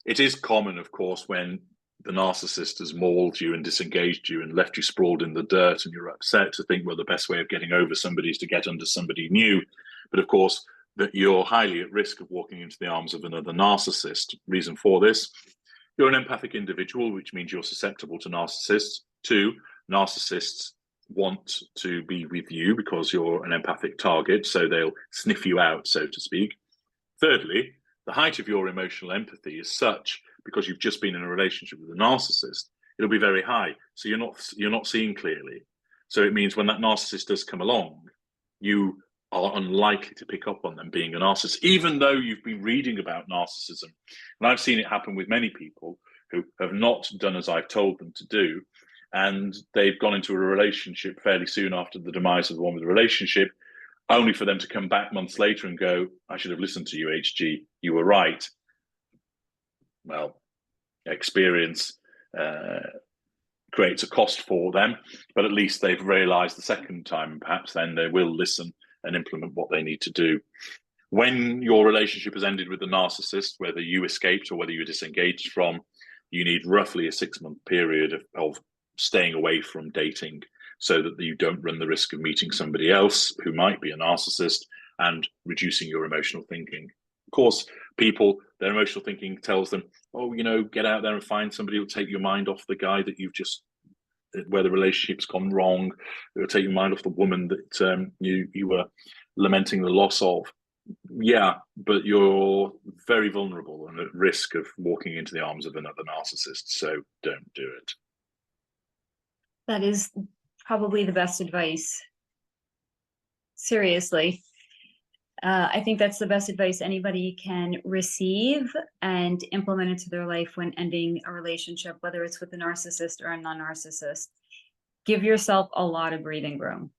It is common, of course, when the narcissist has mauled you and disengaged you and left you sprawled in the dirt and you're upset, to think, well, the best way of getting over somebody is to get under somebody new. But of course, that you're highly at risk of walking into the arms of another narcissist. Reason for this: you're an empathic individual, which means you're susceptible to narcissists. 2, narcissists want to be with you because you're an empathic target, so they'll sniff you out, so to speak. Thirdly, the height of your emotional empathy is such, because you've just been in a relationship with a narcissist, it'll be very high, so you're not seeing clearly. So it means when that narcissist does come along, you are unlikely to pick up on them being a narcissist, even though you've been reading about narcissism. And I've seen it happen with many people who have not done as I've told them to do, and they've gone into a relationship fairly soon after the demise of the one with the relationship, only for them to come back months later and go, I should have listened to you, HG, you were right. Well, experience creates a cost for them, but at least they've realized the second time, perhaps then they will listen and implement what they need to do. When your relationship has ended with the narcissist, whether you escaped or whether you're disengaged from, you need roughly a 6-month period of staying away from dating, so that you don't run the risk of meeting somebody else who might be a narcissist and reducing your emotional thinking. Of course, people, their emotional thinking tells them, oh, get out there and find somebody who'll take your mind off the guy that you've just, where the relationship's gone wrong. It'll take your mind off the woman that you were lamenting the loss of. Yeah, but you're very vulnerable and at risk of walking into the arms of another narcissist, so don't do it. That is probably the best advice. Seriously. I think that's the best advice anybody can receive and implement into their life when ending a relationship, whether it's with a narcissist or a non-narcissist. Give yourself a lot of breathing room.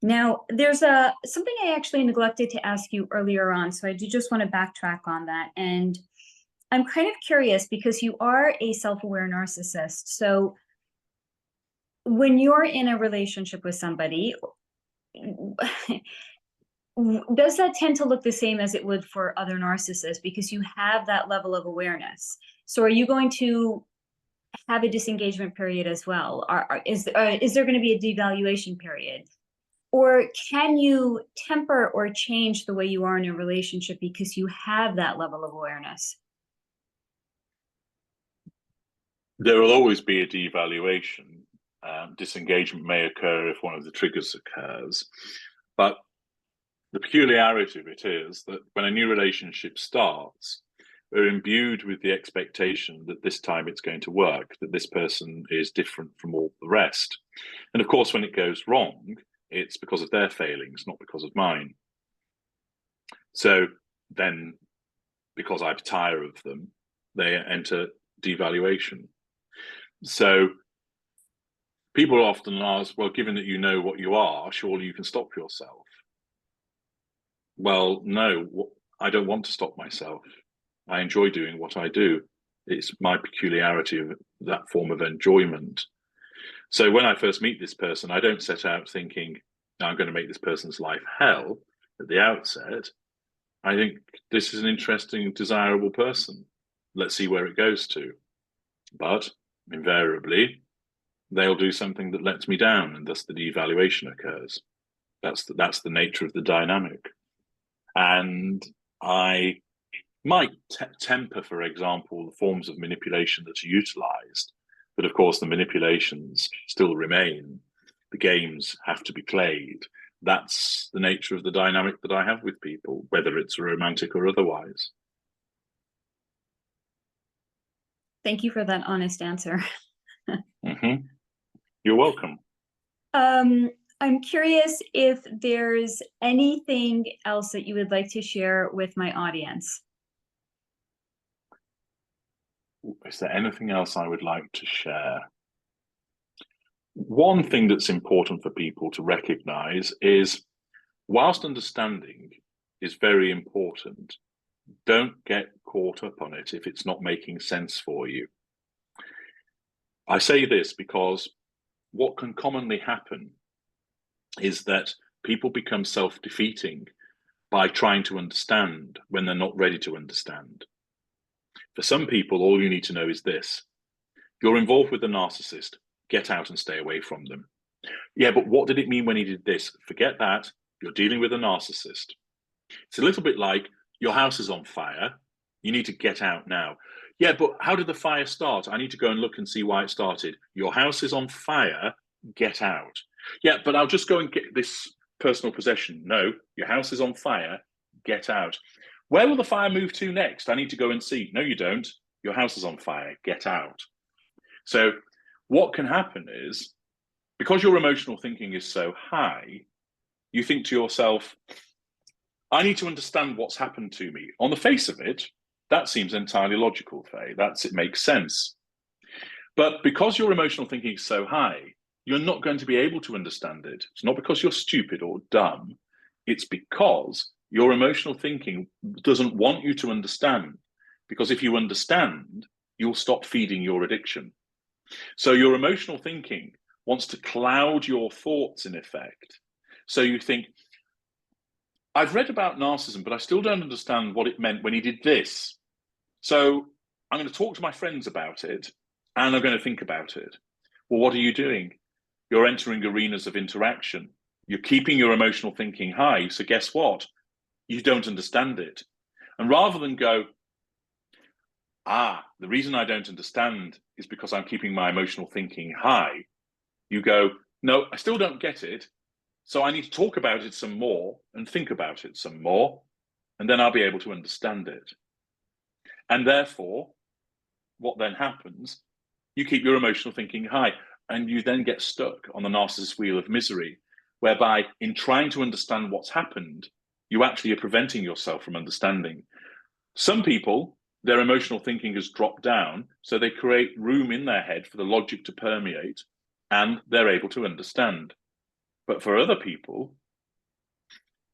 Now, there's something I actually neglected to ask you earlier on, so I do just want to backtrack on that. And I'm kind of curious, because you are a self-aware narcissist. So when you're in a relationship with somebody, does that tend to look the same as it would for other narcissists, because you have that level of awareness? So are you going to have a disengagement period as well? Is there going to be a devaluation period? Or can you temper or change the way you are in a relationship because you have that level of awareness? There will always be a devaluation. Disengagement may occur if one of the triggers occurs. But the peculiarity of it is that when a new relationship starts, we're imbued with the expectation that this time it's going to work, that this person is different from all the rest. And of course, when it goes wrong, it's because of their failings, not because of mine. So then, because I tire of them, they enter devaluation. So people often ask, well, given that you know what you are, surely you can stop yourself. Well, no, I don't want to stop myself. I enjoy doing what I do. It's my peculiarity of that form of enjoyment. So when I first meet this person, I don't set out thinking, I'm going to make this person's life hell at the outset. I think this is an interesting, desirable person. let's see where it goes to. But invariably, they'll do something that lets me down, and thus the devaluation occurs. That's the nature of the dynamic. And I might temper, for example, the forms of manipulation that are utilized, but of course the manipulations still remain. The games have to be played. That's the nature of the dynamic that I have with people, whether it's romantic or otherwise. Thank you for that honest answer. You're welcome. I'm curious if there's anything else that you would like to share with my audience. Is there anything else I would like to share? One thing that's important for people to recognize is, whilst understanding is very important, don't get caught up on it if it's not making sense for you. I say this because what can commonly happen is that people become self-defeating by trying to understand when they're not ready to understand. For some people, all you need to know is this: you're involved with a narcissist, get out and stay away from them. Yeah, but what did it mean when he did this? Forget that. You're dealing with a narcissist. It's a little bit like your house is on fire. You need to get out now. Yeah, but how did the fire start? I need to go and look and see why it started. Your house is on fire. Get out. Yeah, but I'll just go and get this personal possession. No, your house is on fire. Get out. Where will the fire move to next? I need to go and see. No, you don't. Your house is on fire. Get out. So what can happen is, because your emotional thinking is so high, you think to yourself, I need to understand what's happened to me. On the face of it, that seems entirely logical, Faye. It makes sense. But because your emotional thinking is so high, you're not going to be able to understand it. It's not because you're stupid or dumb. It's because your emotional thinking doesn't want you to understand. Because if you understand, you'll stop feeding your addiction. So your emotional thinking wants to cloud your thoughts, in effect. So you think, I've read about narcissism, but I still don't understand what it meant when he did this. So I'm going to talk to my friends about it, and I'm going to think about it. Well, what are you doing? You're entering arenas of interaction. You're keeping your emotional thinking high. So guess what? You don't understand it. And rather than go, the reason I don't understand is because I'm keeping my emotional thinking high, you go, no, I still don't get it. So I need to talk about it some more and think about it some more, and then I'll be able to understand it. And therefore, what then happens, you keep your emotional thinking high, and you then get stuck on the narcissist wheel of misery, whereby in trying to understand what's happened, you actually are preventing yourself from understanding. Some people, their emotional thinking has dropped down, so they create room in their head for the logic to permeate, and they're able to understand. But for other people,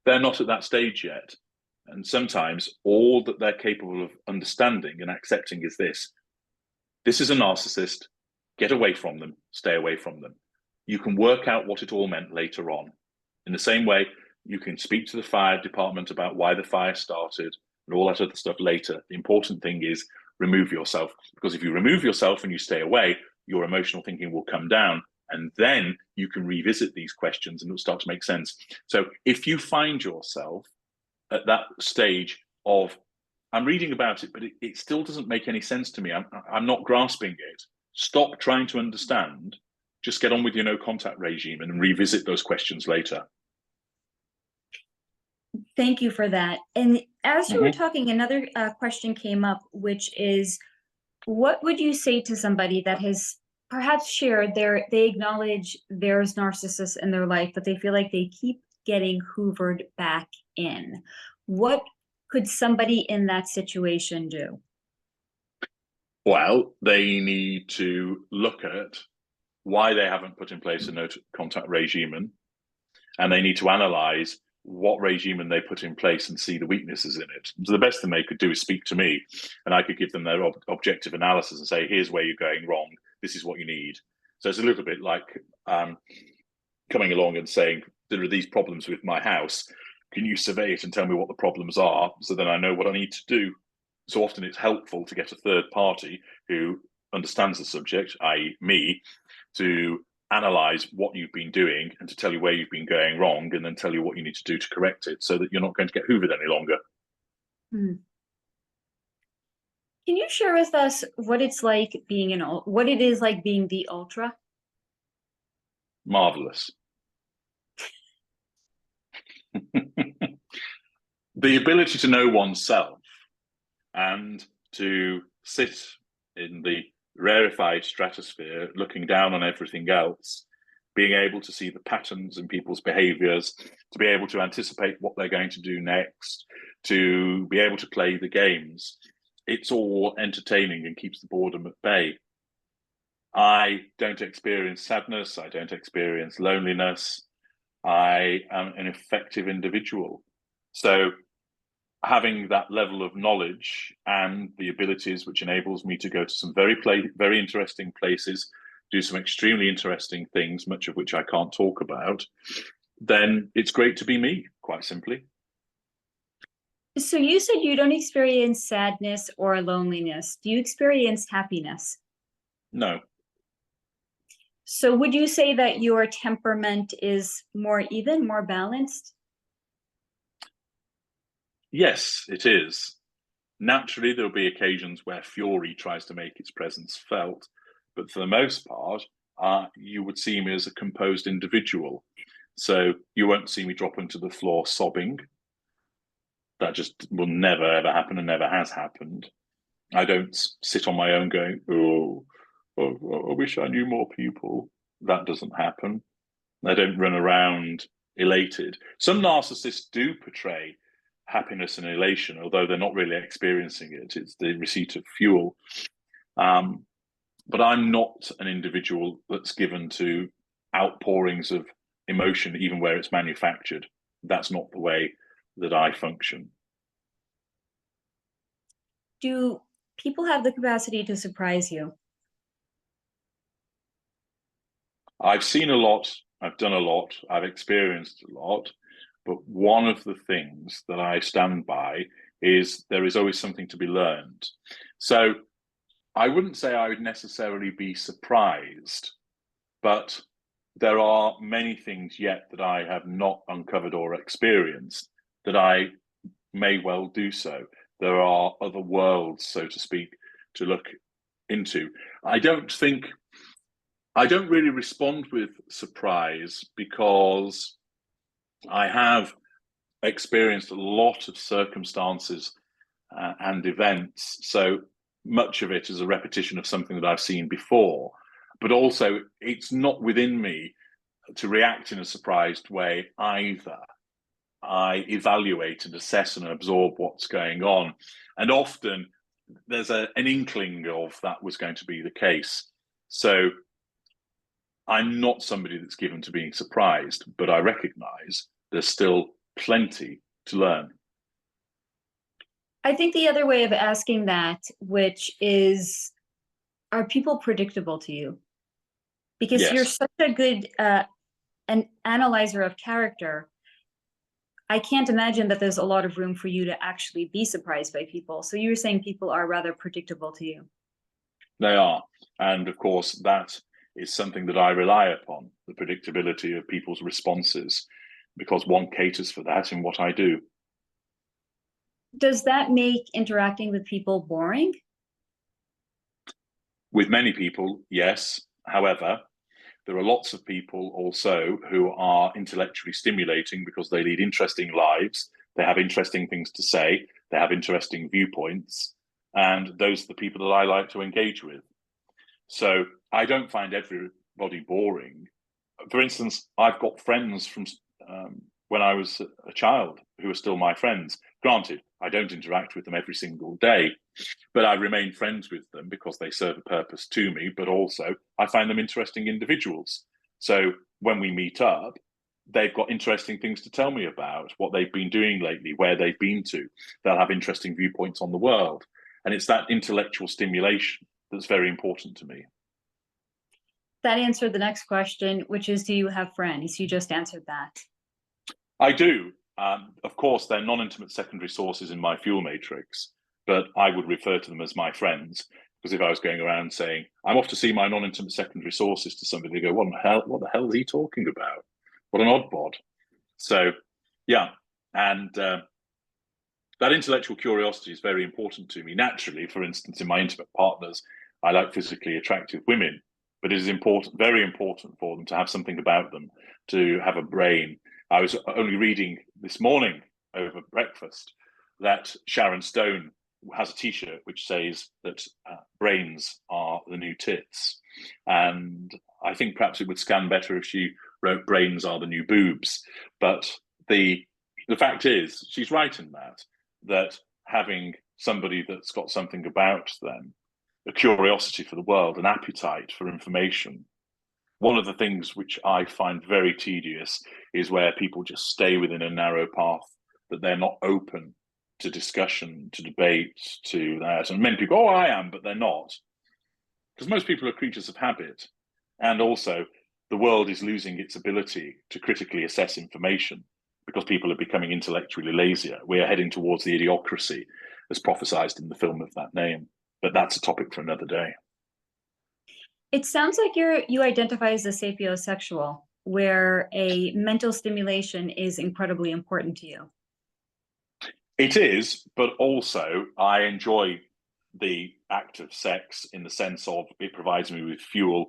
they're not at that stage yet. And sometimes all that they're capable of understanding and accepting is this: this is a narcissist, get away from them, stay away from them. You can work out what it all meant later on. In the same way, you can speak to the fire department about why the fire started and all that other stuff later. The important thing is remove yourself, because if you remove yourself and you stay away, your emotional thinking will come down, and then you can revisit these questions and it'll start to make sense. So if you find yourself at that stage of, I'm reading about it, but it still doesn't make any sense to me, I'm not grasping it, stop trying to understand, just get on with your no contact regime and revisit those questions later. Thank you for that. And as you were talking, another question came up, which is, what would you say to somebody that has perhaps shared they acknowledge there's narcissists in their life, but they feel like they keep getting hoovered back in? What could somebody in that situation do? Well, they need to look at why they haven't put in place a no contact regime, and they need to analyze what regime they put in place and see the weaknesses in it. So the best thing they could do is speak to me, and I could give them their objective analysis and say, here's where you're going wrong, this is what you need. So it's a little bit like coming along and saying, there are these problems with my house, can you survey it and tell me what the problems are, so then I know what I need to do? So often it's helpful to get a third party who understands the subject, i.e. me, to analyze what you've been doing and to tell you where you've been going wrong, and then tell you what you need to do to correct it so that you're not going to get hoovered any longer. Hmm. Can you share with us what it's like being what it is like being the ultra? Marvelous. The ability to know oneself and to sit in the rarefied stratosphere, looking down on everything else, being able to see the patterns in people's behaviors, to be able to anticipate what they're going to do next, to be able to play the games. It's all entertaining and keeps the boredom at bay. I don't experience sadness. I don't experience loneliness. I am an effective individual. So having that level of knowledge and the abilities which enables me to go to some very interesting places, do some extremely interesting things, much of which I can't talk about, then it's great to be me, quite simply. So you said you don't experience sadness or loneliness. Do you experience happiness? No. So would you say that your temperament is more even, more balanced? Yes, it is. Naturally, there'll be occasions where fury tries to make its presence felt, but for the most part, you would see me as a composed individual. So you won't see me drop onto the floor sobbing. That just will never, ever happen and never has happened. I don't sit on my own going, oh, I wish I knew more people. That doesn't happen. I don't run around elated. Some narcissists do portray happiness and elation, although they're not really experiencing it. It's the receipt of fuel. But I'm not an individual that's given to outpourings of emotion, even where it's manufactured. That's not the way that I function. Do people have the capacity to surprise you? I've seen a lot, I've done a lot, I've experienced a lot, but one of the things that I stand by is there is always something to be learned. So I wouldn't say I would necessarily be surprised, but there are many things yet that I have not uncovered or experienced that I may well do so. There are other worlds, so to speak, to look into. I don't really respond with surprise because I have experienced a lot of circumstances and events. So much of it is a repetition of something that I've seen before, but also it's not within me to react in a surprised way either. I evaluate and assess and absorb what's going on. And often there's an inkling of that was going to be the case. So I'm not somebody that's given to being surprised, but I recognize there's still plenty to learn. I think the other way of asking that, which is, are people predictable to you? Because you're Yes. such a good an analyzer of character. I can't imagine that there's a lot of room for you to actually be surprised by people. So you were saying people are rather predictable to you. They are. And of course, that is something that I rely upon, the predictability of people's responses, because one caters for that in what I do. Does that make interacting with people boring? With many people, yes. However, there are lots of people also who are intellectually stimulating because they lead interesting lives, they have interesting things to say, they have interesting viewpoints, and those are the people that I like to engage with. So I don't find everybody boring. For instance, I've got friends from when I was a child who are still my friends. Granted, I don't interact with them every single day, but I remain friends with them because they serve a purpose to me, but also I find them interesting individuals. So when we meet up, they've got interesting things to tell me about what they've been doing lately, where they've been to. They'll have interesting viewpoints on the world. And it's that intellectual stimulation that's very important to me. That answered the next question, which is, do you have friends? You just answered that. I do. Of course, they're non-intimate secondary sources in my fuel matrix. but I would refer to them as my friends. Because if I was going around saying, I'm off to see my non-intimate secondary sources to somebody, they go, what the hell is he talking about? What an odd bod. So, yeah. And that intellectual curiosity is very important to me. Naturally, for instance, in my intimate partners, I like physically attractive women, but it is important, very important for them to have something about them, to have a brain. I was only reading this morning over breakfast that Sharon Stone has a T-shirt which says that brains are the new tits, and I think perhaps it would scan better if she wrote brains are the new boobs. But the fact is, she's right in that having somebody that's got something about them, a curiosity for the world, an appetite for information. One of the things which I find very tedious is where people just stay within a narrow path, that they're not open to discussion, to debate, to that. And many people, oh, I am, but they're not. Because most people are creatures of habit. And also, the world is losing its ability to critically assess information because people are becoming intellectually lazier. We are heading towards the idiocracy, as prophesied in the film of that name. But that's a topic for another day. It sounds like you identify as a sapiosexual, where a mental stimulation is incredibly important to you. It is, but also I enjoy the act of sex in the sense of it provides me with fuel.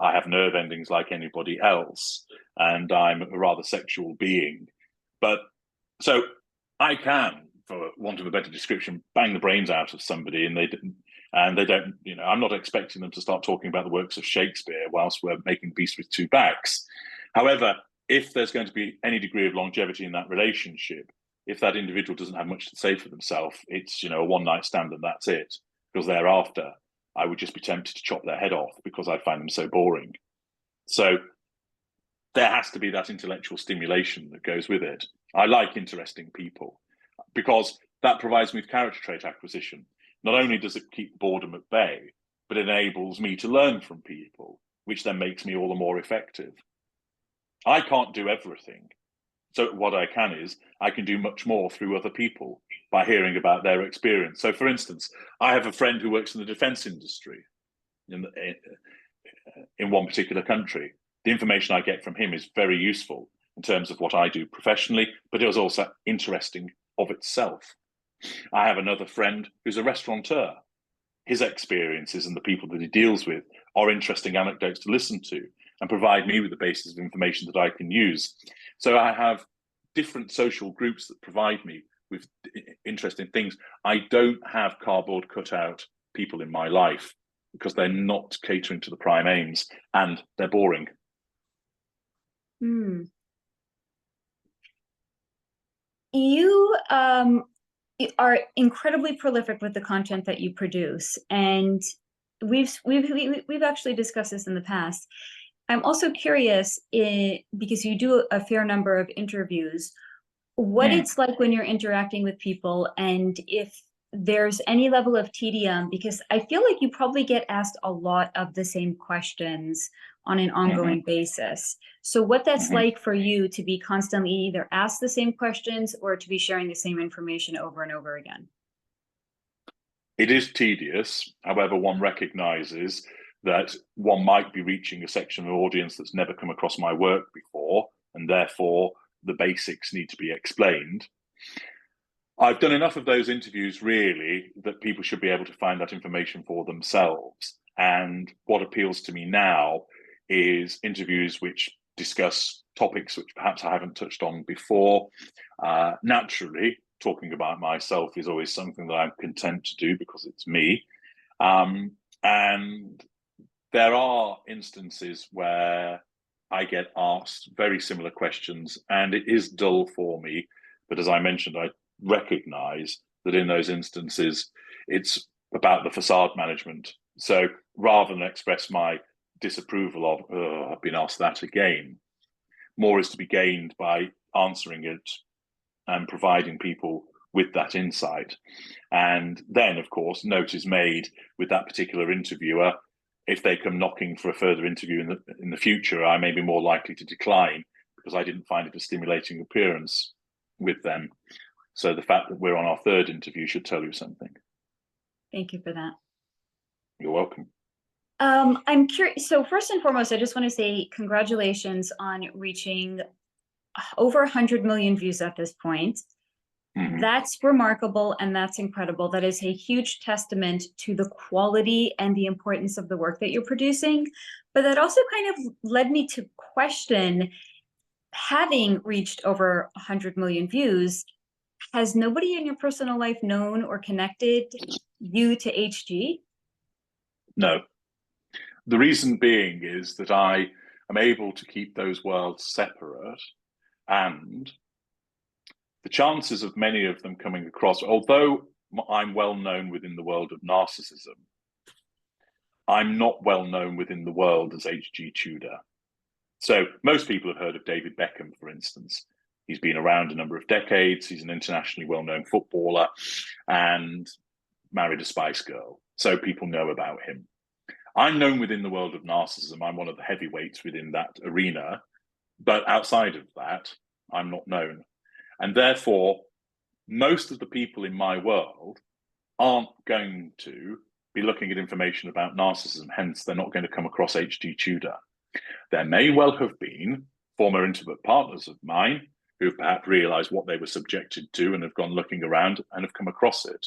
I have nerve endings like anybody else, and I'm a rather sexual being. But so I can, for want of a better description, bang the brains out of somebody, and they don't, I'm not expecting them to start talking about the works of Shakespeare whilst we're making Beast with Two Backs. However, if there's going to be any degree of longevity in that relationship, if that individual doesn't have much to say for themselves, it's, a one-night stand and that's it. Because thereafter, I would just be tempted to chop their head off because I find them so boring. So there has to be that intellectual stimulation that goes with it. I like interesting people because that provides me with character trait acquisition. Not only does it keep boredom at bay, but it enables me to learn from people, which then makes me all the more effective. I can't do everything. So what I can is I can do much more through other people by hearing about their experience. So, for instance, I have a friend who works in the defense industry in one particular country. The information I get from him is very useful in terms of what I do professionally, but it was also interesting of itself. I have another friend who's a restaurateur. His experiences and the people that he deals with are interesting anecdotes to listen to and provide me with the basis of information that I can use. So I have different social groups that provide me with interesting things. I don't have cardboard cutout people in my life because they're not catering to the prime aims and they're boring. You are incredibly prolific with the content that you produce, and we've actually discussed this in the past. I'm also curious, because you do a fair number of interviews, what it's like when you're interacting with people, and if there's any level of tedium, because I feel like you probably get asked a lot of the same questions on an ongoing basis. So what that's like for you to be constantly either asked the same questions or to be sharing the same information over and over again. It is tedious. However, one recognizes that one might be reaching a section of audience that's never come across my work before, and therefore the basics need to be explained. I've done enough of those interviews, really, that people should be able to find that information for themselves. And what appeals to me now is interviews which discuss topics which perhaps I haven't touched on before. Naturally, talking about myself is always something that I'm content to do because it's me. And there are instances where I get asked very similar questions and it is dull for me. But as I mentioned, I recognize that in those instances, it's about the facade management. So rather than express my disapproval of, I've been asked that again, more is to be gained by answering it and providing people with that insight. And then, of course, note is made with that particular interviewer. If they come knocking for a further interview in the future, I may be more likely to decline because I didn't find it a stimulating appearance with them. So the fact that we're on our third interview should tell you something. Thank you for that. You're welcome. I'm curious. So first and foremost, I just want to say congratulations on reaching over 100 million views at this point. That's remarkable and that's incredible. That is a huge testament to the quality and the importance of the work that you're producing. But that also kind of led me to question, having reached over 100 million views, has nobody in your personal life known or connected you to HG? No. The reason being is that I am able to keep those worlds separate, and the chances of many of them coming across, although I'm well known within the world of narcissism, I'm not well known within the world as HG Tudor. So most people have heard of David Beckham, for instance. He's been around a number of decades. He's an internationally well-known footballer and married a Spice Girl. So people know about him. I'm known within the world of narcissism. I'm one of the heavyweights within that arena. But outside of that, I'm not known. And therefore, most of the people in my world aren't going to be looking at information about narcissism. Hence, they're not going to come across HG Tudor. There may well have been former intimate partners of mine who have perhaps realized what they were subjected to and have gone looking around and have come across it.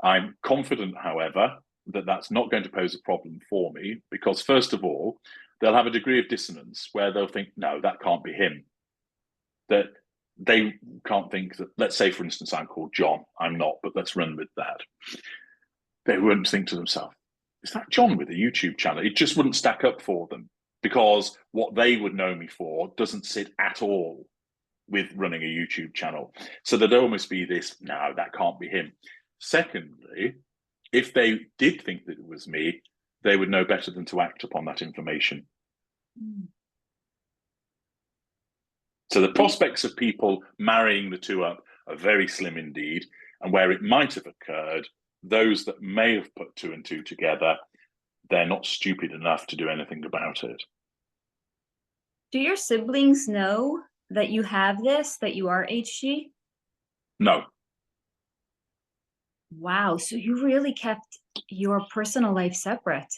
I'm confident, however, that that's not going to pose a problem for me because, first of all, they'll have a degree of dissonance where they'll think, no, that can't be him. That they can't think that, let's say, for instance, I'm called John. I'm not, but let's run with that. They wouldn't think to themselves, is that John with a YouTube channel? It just wouldn't stack up for them because what they would know me for doesn't sit at all with running a YouTube channel. So there'd almost be this, no, that can't be him. Secondly, if they did think that it was me, they would know better than to act upon that information. So the prospects of people marrying the two up are very slim indeed. And where it might have occurred, those that may have put two and two together, they're not stupid enough to do anything about it. Do your siblings know that you have this, that you are HG? No. Wow, so you really kept your personal life separate.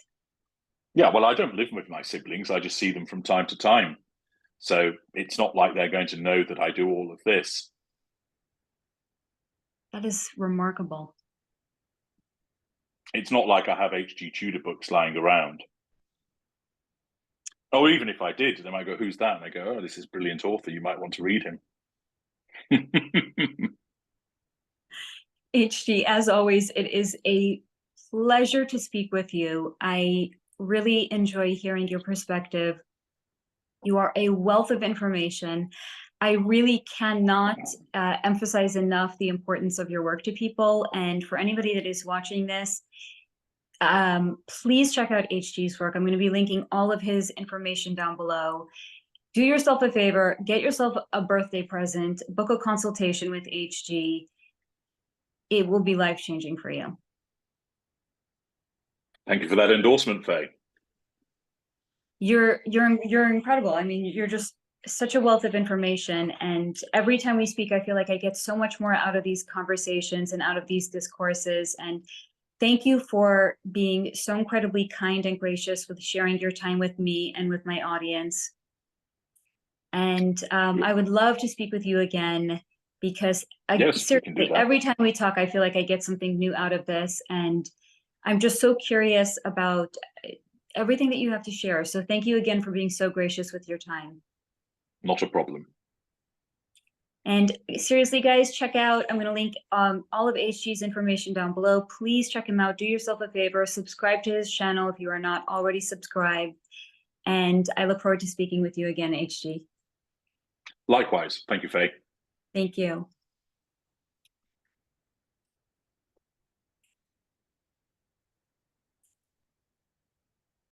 Yeah, well, I don't live with my siblings. I just see them from time to time. So it's not like they're going to know that I do all of this. That is remarkable. It's not like I have HG Tudor books lying around. Or even if I did, they might go, who's that? And I go, oh, this is a brilliant author. You might want to read him. HG, as always, it is a pleasure to speak with you. I really enjoy hearing your perspective. You are a wealth of information. I really cannot emphasize enough the importance of your work to people. And for anybody that is watching this, please check out HG's work. I'm going to be linking all of his information down below. Do yourself a favor, get yourself a birthday present, book a consultation with HG. It will be life-changing for you. Thank you for that endorsement, Faye. You're incredible. I mean, you're just such a wealth of information. And every time we speak, I feel like I get so much more out of these conversations and out of these discourses. And thank you for being so incredibly kind and gracious with sharing your time with me and with my audience. And I would love to speak with you again because seriously, every time we talk, I feel like I get something new out of this. And I'm just so curious about everything that you have to share. So thank you again for being so gracious with your time. Not a problem. And seriously, guys, check out, I'm going to link all of HG's information down below. Please check him out. Do yourself a favor, subscribe to his channel if you are not already subscribed. And I look forward to speaking with you again, HG. Likewise. Thank you, Faye. Thank you.